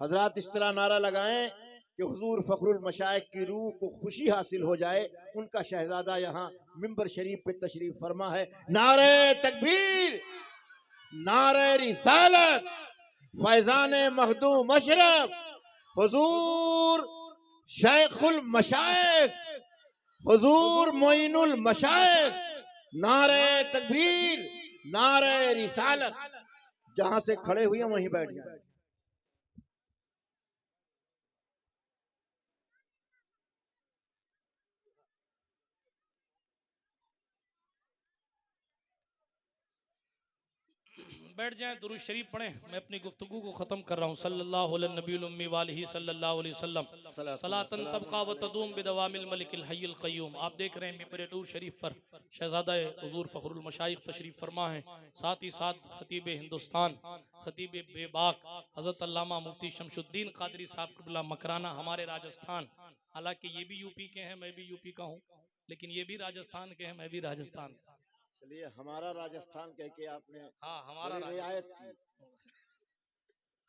हजरात इस तरह नारा लगाएं कि हुजूर फखरुल मशाइख की रूह को खुशी हासिल हो जाए, उनका शहजादा यहाँ मिंबर शरीफ पे तशरीफ फरमा है। नारे तकबीर, नारे रिसालत, फैजान मखदूम अशरफ, हुजूर शेखुल मशाइख, हुजूर मोइनुल मशाइख, नारे तकबीर, नारे रिसालत। जहां से खड़े हुए वहीं बैठ जाए। बैठ जाएं, दुरूद शरीफ पढ़ें। मैं अपनी गुफ्तगू को ख़त्म कर रहा हूँ। सल्लल्लाहु अलैहि नबील उम्मी वालिही सल्लल्लाहु अलैहि वसल्लम सलातन तबका व तदूम बिदवामिल मलिकिल हय्युल क़य्यूम। आप देख रहे हैं मिंबर नूर शरीफ पर शहज़ादा हुज़ूर फ़खरुल मशाइख़ तशरीफ़ फरमा है। साथ ही साथ ख़तीब हिंदुस्तान, ख़तीब बेबाक हज़रत अल्लामा मुफ्ती शमशुद्दीन क़ादरी साहब क़िबला मकराना, हमारे राजस्थान। हालांकि ये भी यूपी के हैं, मैं भी यूपी का हूँ, लेकिन ये भी राजस्थान के हैं, मैं भी राजस्थान का। चलिए, हमारा राजस्थान कह के आपने हाँ, हमारा रियायत की।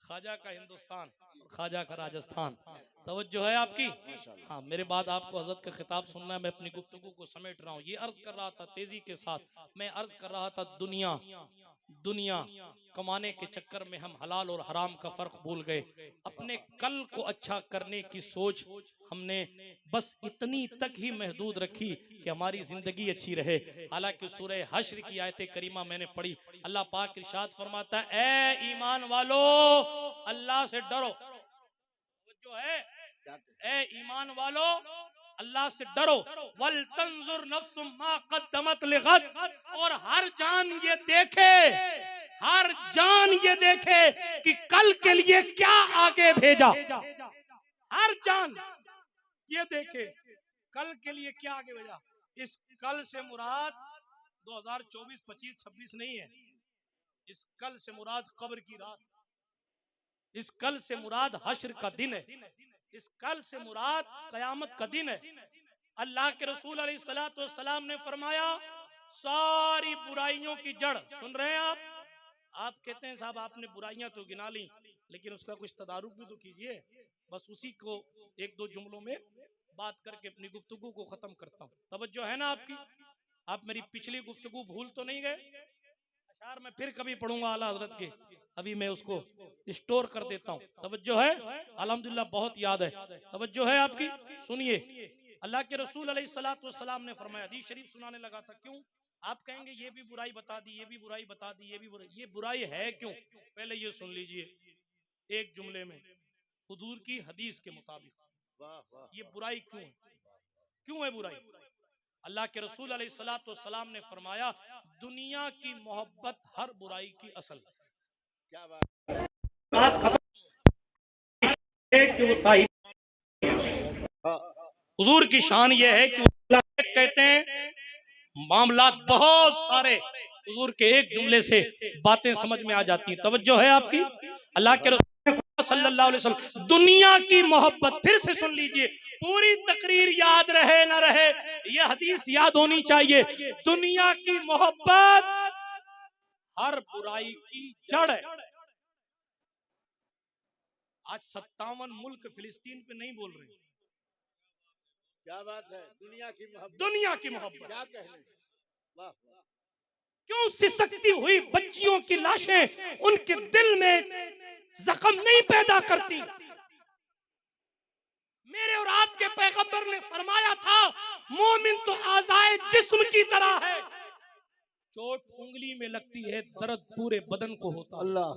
ख्वाजा का हिंदुस्तान, ख्वाजा का राजस्थान। तवज्जो है आपकी? हाँ, मेरे बाद आपको हजरत का खिताब सुनना है। मैं अपनी गुफ्तगू को समेट रहा हूँ। ये अर्ज कर रहा था तेजी के साथ, मैं अर्ज कर रहा था दुनिया दुनिया कमाने के चक्कर में हम हलाल और हराम का फर्क भूल गए। अपने कल को अच्छा करने की सोच हमने बस इतनी तक ही महदूद रखी कि हमारी जिंदगी अच्छी रहे। हालांकि सूरह हश्र की आयत करीमा मैंने पढ़ी, अल्लाह पाक इरशाद फरमाता है, ए ईमान वालो अल्लाह से डरो। जो है, ए ईमान वालो अल्लाह से डरो। वल तंजुर नफ्सुम मा कद्दमत लिगद, और हर जान ये देखे, हर जान ये देखे कि कल के लिए क्या आगे भेजा। हर जान ये देखे कल के लिए क्या आगे भेजा। इस कल से मुराद 2024, 25, 26 नहीं है। इस कल से मुराद कब्र की रात, इस कल से मुराद हश्र का दिन है, इस कल से मुराद कयामत का दिन है। अल्लाह के रसूल अलैहिस्सलातु वस्सलाम ने फरमाया, सारी बुराइयों की जड़, सुन रहे हैं आप कहते हैं साहब आपने बुराइयां तो गिना ली, लेकिन उसका कुछ तदारुक भी तो कीजिए। बस उसी को एक दो जुमलों में बात करके अपनी गुफ्तगू को खत्म करता हूँ। तवज्जो है ना आपकी? आप मेरी पिछली गुफ्तगू भूल तो नहीं गए? अशार मैं फिर कभी पढ़ूंगा आला हजरत के, अभी मैं उसको स्टोर कर देता हूँ। तवज्जो है? अल्हम्दुलिल्लाह बहुत याद है। तवज्जो है आपकी? सुनिए, अल्लाह के रसूल अलैहिस्सलातु वस्सलाम ने फरमाया, हदीस शरीफ सुनाने लगा था। क्यों? आप कहेंगे ये भी बुराई बता दी, ये भी बुराई बता दी, ये भी बुराई, ये बुराई है क्यों? पहले ये सुन लीजिए एक जुमले में, हुजूर की हदीस के मुताबिक ये बुराई क्यों है? क्यों है बुराई? अल्लाह के रसूल अलैहिस्सलातु वस्सलाम ने फरमाया, दुनिया की मोहब्बत हर बुराई की असल। क्या बात है कि वो साहिब, हुजूर की शान ये है कि कहते हैं मामलात बहुत सारे हुजूर के एक जुमले से बातें समझ में आ जाती हैं। तवज्जो है आपकी? अल्लाह के रसूल सल्लल्लाहु अलैहि वसल्लम, दुनिया की मोहब्बत, फिर से सुन लीजिए, पूरी तकरीर याद रहे न रहे, यह हदीस याद होनी चाहिए। दुनिया की मोहब्बत हर बुराई की जड़ है। आज 57 मुल्क फिलिस्तीन पे नहीं बोल रहे। क्या बात है, दुनिया की मोहब्बत, दुनिया की मोहब्बत क्या कहने। वाह वाह। क्यों सिसकती हुई बच्चियों की लाशें उनके दिल में जख्म नहीं पैदा करती? मेरे और आपके पैगंबर ने फरमाया था, मोमिन तो आज़ाए जिस्म की तरह है, चोट उंगली में लगती है, दर्द पूरे बदन को होता है। अल्लाह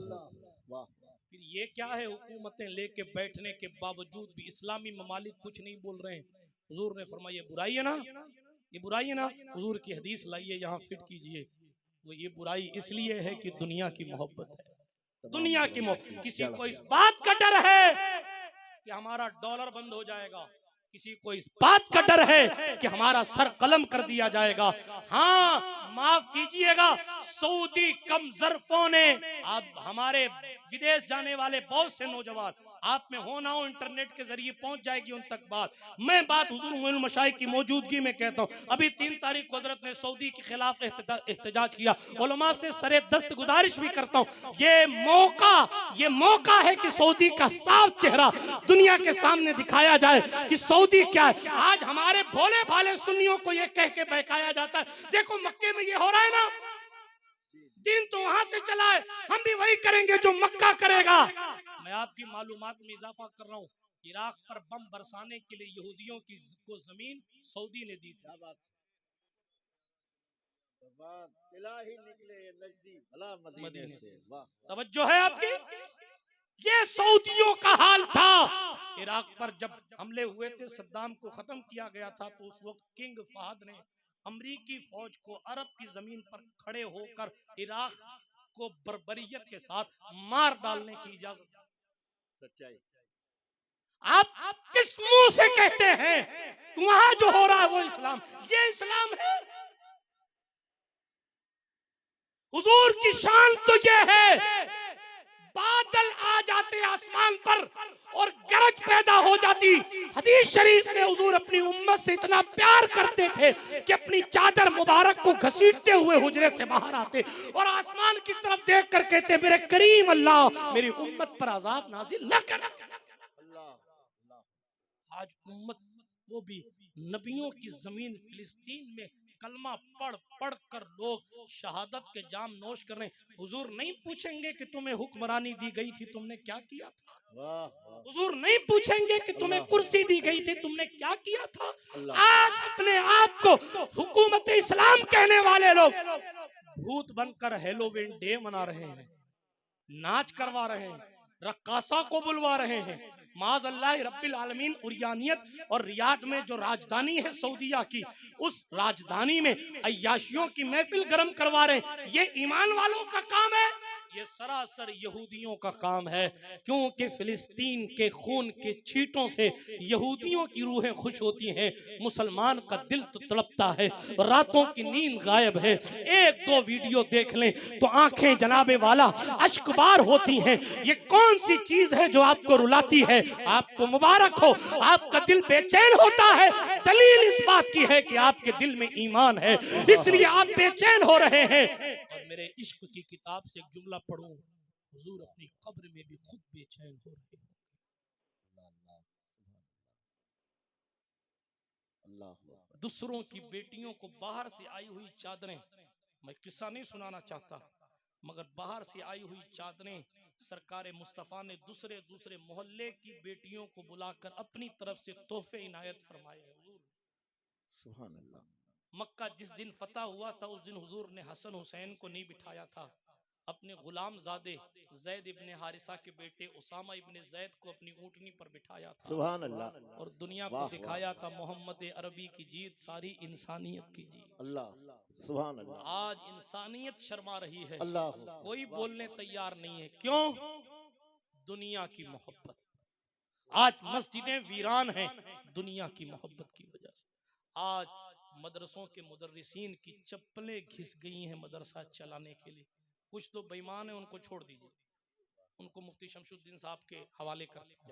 वाह। फिर ये क्या है, हुकूमतें लेके बैठने के बावजूद भी इस्लामी ममालिक कुछ नहीं बोल रहे हैं। हुजूर ने फरमाया ये बुराई है ना, ये बुराई है ना, हुजूर की हदीस लाइए यहाँ फिट कीजिए। वो ये बुराई इसलिए है कि दुनिया की मोहब्बत है, दुनिया की मोहब्बत। किसी को इस बात का डर है कि हमारा डॉलर बंद हो जाएगा, किसी को इस बात का डर है कि हमारा सर कलम कर दिया जाएगा। हाँ, माफ कीजिएगा, सऊदी कम ज़र्फों ने, अब हमारे विदेश जाने वाले बहुत से नौजवान आप में हो ना हो, इंटरनेट के जरिए पहुंच जाएगी उन तक बात। मैं बात हुजूर मोइनुल मशाइख की मौजूदगी में कहता हूं। अभी 3 तारीख को हजरत ने सऊदी के खिलाफ एहतजाज किया। उलमा से सरे दस्त गुजारिश भी करता हूं, ये मौका है कि सऊदी का साफ चेहरा दुनिया के सामने दिखाया जाए कि सऊदी क्या है। आज हमारे भोले भाले सुन्नियों को ये कह के बहकाया जाता है, देखो मक्के में ये हो रहा है ना, दीन तो वहां से चला है, हम भी वही करेंगे जो मक्का करेगा। मैं आपकी मालूमात में इजाफा कर रहा हूँ, इराक पर बम बरसाने के लिए यहूदियों की को जमीन सऊदी ने दी थी। क्या बात, इलाही निकले नजदीक भला मदीने से। वाह, तवज्जो है आपकी। ये सऊदियों का हाल था। इराक पर जब हमले हुए थे, सद्दाम को खत्म किया गया था, तो उस वक्त किंग फहद ने अमरीकी फौज को अरब की जमीन पर खड़े होकर इराक को बर्बरियत के साथ मार डालने की इजाजत। सच्चाई। आप किस मुंह से कहते हैं वहां जो हो रहा है वो इस्लाम? ये इस्लाम है? हुजूर की शान तो ये है, बादल आ जाते आसमान पर और गरज पैदा हो जाती। हदीस शरीफ में हुजूर अपनी उम्मत से इतना प्यार करते थे कि अपनी चादर मुबारक को घसीटते हुए हुजरे से बाहर आते और आसमान की तरफ देख कर कहते, मेरे करीम अल्लाह मेरी उम्मत पर अजाब नाजिल न कर। आज उम्मत, वो भी नबियों की जमीन फिलिस्तीन में कलमा पढ़ पढ़ कर लोग शहादत के जाम नोश कर रहे हैं। हुजूर नहीं पूछेंगे कि तुम्हें हुक्मरानी दी गई थी, तुमने क्या किया था। हुजूर नहीं पूछेंगे कि तुम्हें कुर्सी दी गई थी, तुमने क्या किया था। आज अपने आप को हुकूमत इस्लाम कहने वाले लोग भूत बनकर हेलोवीन डे मना रहे हैं, नाच करवा रहे हैं, रक्कासा को बुलवा रहे हैं। माज़ अल्लाह रब्बिल आलमीन उरियानियत और रियाद में जो राजधानी है सऊदिया की, उस राजधानी में अय्याशियों की महफिल गरम करवा रहे हैं। ये ईमान वालों का काम है? ये सरासर यहूदियों का काम है, क्योंकि फिलिस्तीन के खून के छींटों से यहूदियों की रूहें खुश होती हैं, मुसलमान का दिल तो तड़पता है, रातों की नींद गायब है। एक दो वीडियो देख लें तो आंखें जनाबे वाला अश्कबार होती हैं। ये कौन सी चीज है जो आपको रुलाती है? आपको मुबारक हो, आपका दिल बेचैन होता है, दलील इस बात की है कि आपके दिल में ईमान है, इसलिए आप बेचैन हो रहे हैं। और मेरे इश्क की किताब से एक जुमला पढ़ूं, हुजूर अपनी कब्र में भी खुद बेचैन हो रहे हैं। दूसरों की बेटियों को बाहर से आई हुई चादरें, मैं किस्सा नहीं सुनाना चाहता, मगर बाहर से आई हुई चादरें सरकार मुस्तफ़ा ने दूसरे दूसरे मोहल्ले की बेटियों को बुलाकर अपनी तरफ से तोहफे इनायत फरमाए हैं। हुजूर सुभान अल्लाह। मक्का जिस दिन फतह हुआ था, उस दिन हुजूर ने हसन हुसैन को नहीं बिठाया था, अपने गुलाम ज़ादे जैद इब्ने हारिसा के बेटे उसामा इब्ने जैद को अपनी ऊँटनी पर बिठाया था। सुभान अल्लाह। और दुनिया को दिखाया था मोहम्मद अरबी की जीत सारी इंसानियत की जीत। अल्लाह सुभान अल्लाह। आज इंसानियत शर्मा रही है, अल्लाह कोई बोलने तैयार नहीं है। क्यों? दुनिया की मोहब्बत। आज मस्जिदें वीरान हैं दुनिया की मोहब्बत की वजह से। आज मदरसों के मुदर्रिसीन की चप्पलें घिस गई हैं मदरसा चलाने के लिए। कुछ तो बेईमान है, उनको छोड़ दीजिए, उनको मुफ्ती शमशुद्दीन साहब के हवाले करते हैं।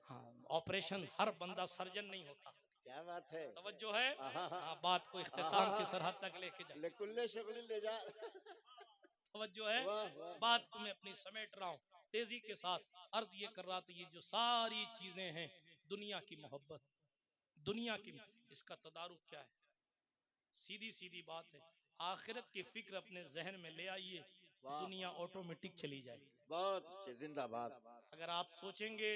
हाँ, ऑपरेशन हर बंदा सर्जन नहीं होता। क्या बात है, तवज्जो है। हाँ, बात को इख्तिताम की सरहद तक लेके जा। तवज्जो है, बात को मैं अपनी समेट रहा हूँ तेजी के साथ। अर्ज ये कर रहा था, ये जो सारी चीजें हैं दुनिया की मोहब्बत, दुनिया की, इसका तदारुक क्या है? सीधी सीधी बात है, आखिरत की फिक्र अपने जहन में ले आइए, दुनिया ऑटोमेटिक चली जाएगी। बहुत अच्छे, जिंदाबाद। अगर आप सोचेंगे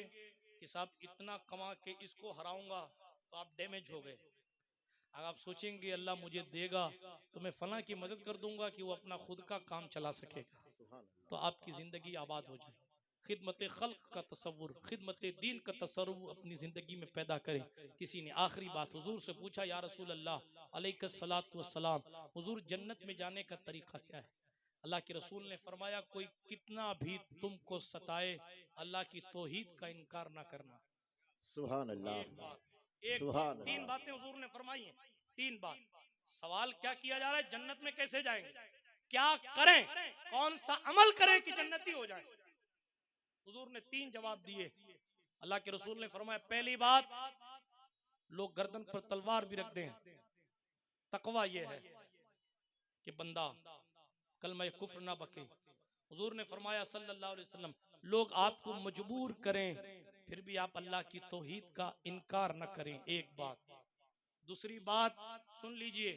कि साहब इतना कमा के इसको हराऊंगा, तो आप डैमेज हो गए। अगर आप सोचेंगे अल्लाह मुझे देगा तो मैं फला की मदद कर दूंगा कि वो अपना खुद का काम चला सकेगा, तो आपकी जिंदगी आबाद हो जाए। खिदमत खल्क का तसव्वुर, खिदमत दीन का तसव्वुर अपनी ज़िंदगी में पैदा करें। किसी ने आखिरी बात हुजूर से पूछा, या रसूल अल्लाह अलैहिस्सलातु वस्सलाम, हुजूर जन्नत में जाने का तरीका क्या है? अल्लाह के रसूल ने फरमाया, कोई कितना भी तुमको सताए, अल्लाह की तौहीद का इनकार ना करना। सुभान अल्लाह। एक तीन बातें हुजूर ने फरमाई हैं, तीन बात। सवाल क्या किया जा रहा है? जन्नत में कैसे जाएंगे, क्या करें, कौन सा अमल करें कि जन्नती हो जाए। हुजूर ने 3 जवाब दिए। अल्लाह के रसूल ने फरमाया, पहली बात, लोग गर्दन पर तलवार भी रख दें, तकवा यह है कि बंदा कलमा कुफ्र ना बके। हुजूर ने फरमाया सल्लल्लाहु अलैहि वसल्लम, लोग आपको मजबूर करें फिर भी आप अल्लाह की तौहीद का इनकार न करें, एक बात। दूसरी बात सुन लीजिए,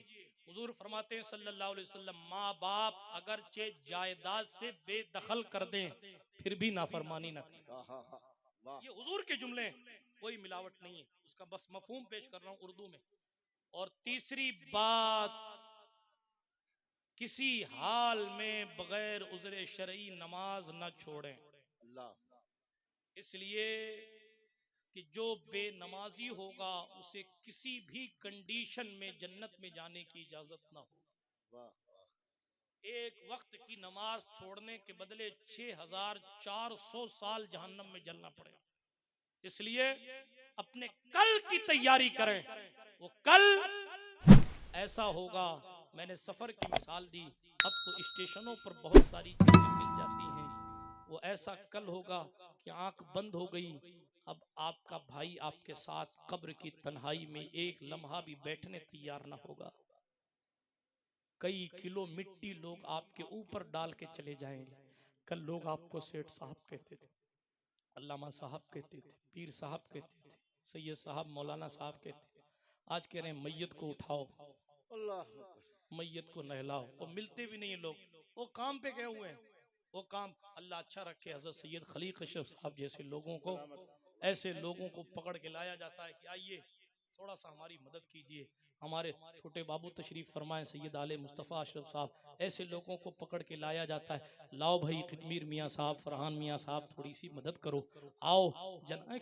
हुजूर फरमाते हैं सल्लल्लाहु अलैहि वसल्लम, माँ बाप अगरचे जायदाद से बेदखल कर दें फिर भी नाफरमानी ना करें। वाह ये हुजूर के जुमले हैं, कोई मिलावट नहीं है, उसका बस मफहूम पेश कर रहा हूं उर्दू में। और तीसरी बात, किसी हाल में बगैर उज़्र शरई नमाज न छोड़ें, अल्लाह इसलिए कि जो बेनमाजी होगा उसे किसी भी कंडीशन में जन्नत में जाने की इजाजत ना हो। वाह एक वक्त की नमाज छोड़ने के बदले 6400 साल जहन्नम में जलना पड़ेगा। इसलिए अपने कल की तैयारी करें, वो कल ऐसा होगा। मैंने सफर की मिसाल दी, अब तो स्टेशनों पर बहुत सारी चीजें मिल जाती हैं। वो ऐसा कल होगा कि आंख बंद हो गई, अब आपका भाई आपके साथ कब्र की तन्हाई में एक लम्हा भी बैठने तैयार ना होगा। कई किलो मिट्टी लोग आपके ऊपर डाल के चले जाएंगे। कल लोग आपको सेठ साहब कहते थे, अल्लामा साहब कहते थे, पीर साहब कहते थे, सैयद साहब, मौलाना साहब कहते थे। आज कह रहे हैं मैयत को उठाओ, अल्लाह मैयत को नहलाओ। वो मिलते भी नहीं है लोग, वो काम पे गए हुए हैं। वो काम अल्लाह अच्छा रखे, हजरत सैयद खलील अशरफ साहब जैसे लोगों को, ऐसे लोगों को पकड़ के लाया जाता है कि आइए थोड़ा सा हमारी मदद कीजिए। हमारे छोटे बाबू तशरीफ फरमाए सैयद आले मुस्तफ़ा अशरफ साहब, ऐसे लोगों को पकड़ के लाया जाता है। लाओ भाई कितमीर मियाँ साहब, फरहान मियाँ साहब, थोड़ी सी मदद करो, आओ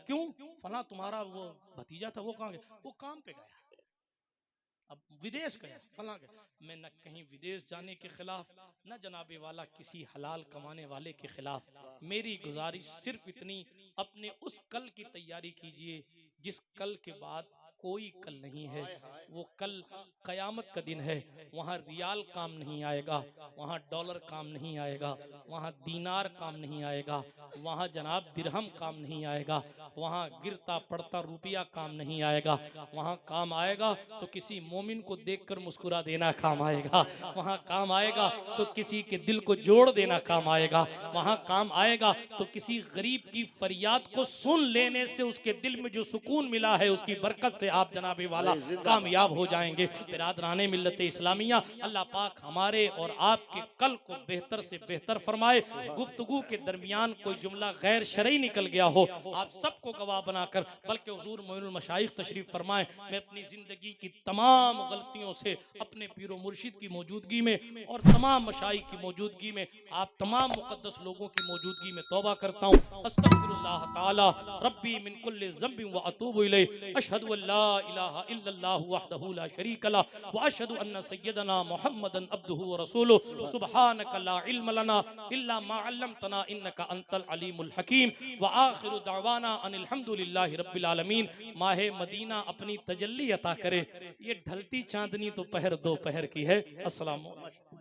क्यों फला तुम्हारा वो भतीजा था वो कहाँ गया? वो काम पे गया, अब विदेश गया, फला गया। मैं न कहीं विदेश जाने के खिलाफ, न जनाबे वाला किसी हलाल कमाने वाले के खिलाफ। मेरी गुजारिश सिर्फ इतनी, अपने उस कल की तैयारी कीजिए जिस कल के बाद कोई कल नहीं है। वो कल कयामत का दिन है। वहाँ रियाल काम नहीं आएगा, वहाँ डॉलर काम नहीं आएगा, वहाँ दीनार काम नहीं आएगा, वहाँ जनाब दिरहम काम नहीं आएगा, वहाँ गिरता पड़ता रुपया काम नहीं आएगा। वहाँ काम आएगा तो किसी मोमिन को देखकर मुस्कुरा देना काम आएगा। वहाँ काम आएगा तो किसी के दिल को जोड़ देना काम आएगा। वहाँ काम आएगा तो किसी गरीब की फरियाद को सुन लेने से उसके दिल में जो सुकून मिला है उसकी बरकत से आप जनाबे वाला कामयाब हो जाएंगे। बिरादराने मिल्लत इस्लामिया, अल्लाह पाक हमारे और आपके कल को बेहतर से बेहतर फरमाए। गुफ्तगू के दरमियान कोई जुमला गैर शरई निकल गया हो, आप सबको गवाह बनाकर, बल्कि हुजूर मोइनुल मशाइख तशरीफ फरमाए, मैं अपनी जिंदगी की तमाम गलतियों से अपने पीरो मुर्शिद की मौजूदगी में और तमाम मशाइख की मौजूदगी में, आप तमाम मुकद्दस लोगों की मौजूदगी में तौबा करता हूँ। अस्तगफिरुल्लाह ताला रब्बी मिन कुल्लि ज़ंबिन व अतूबु इलैहि, अशहदु अन ला इलाहा इल्लल्लाहु वहदहु ला शरीका लहु व अशहदु अन्ना सय्यदना मुहम्मदन अब्दुहु व रसूलुहु। सुब्हानका ला इल्म लना इल्ला मा अल्लमतना इन्नका अंतल अलीमुल हकीम। व आखिरु दावाना अनिल हम्दुलिल्लाहि रब्बिल आलमीन। माहे मदीना अपनी तजल्ली अता करे। ये ढलती चांदनी तो पहर दोपहर की है। अस्सलाम वालेकुम।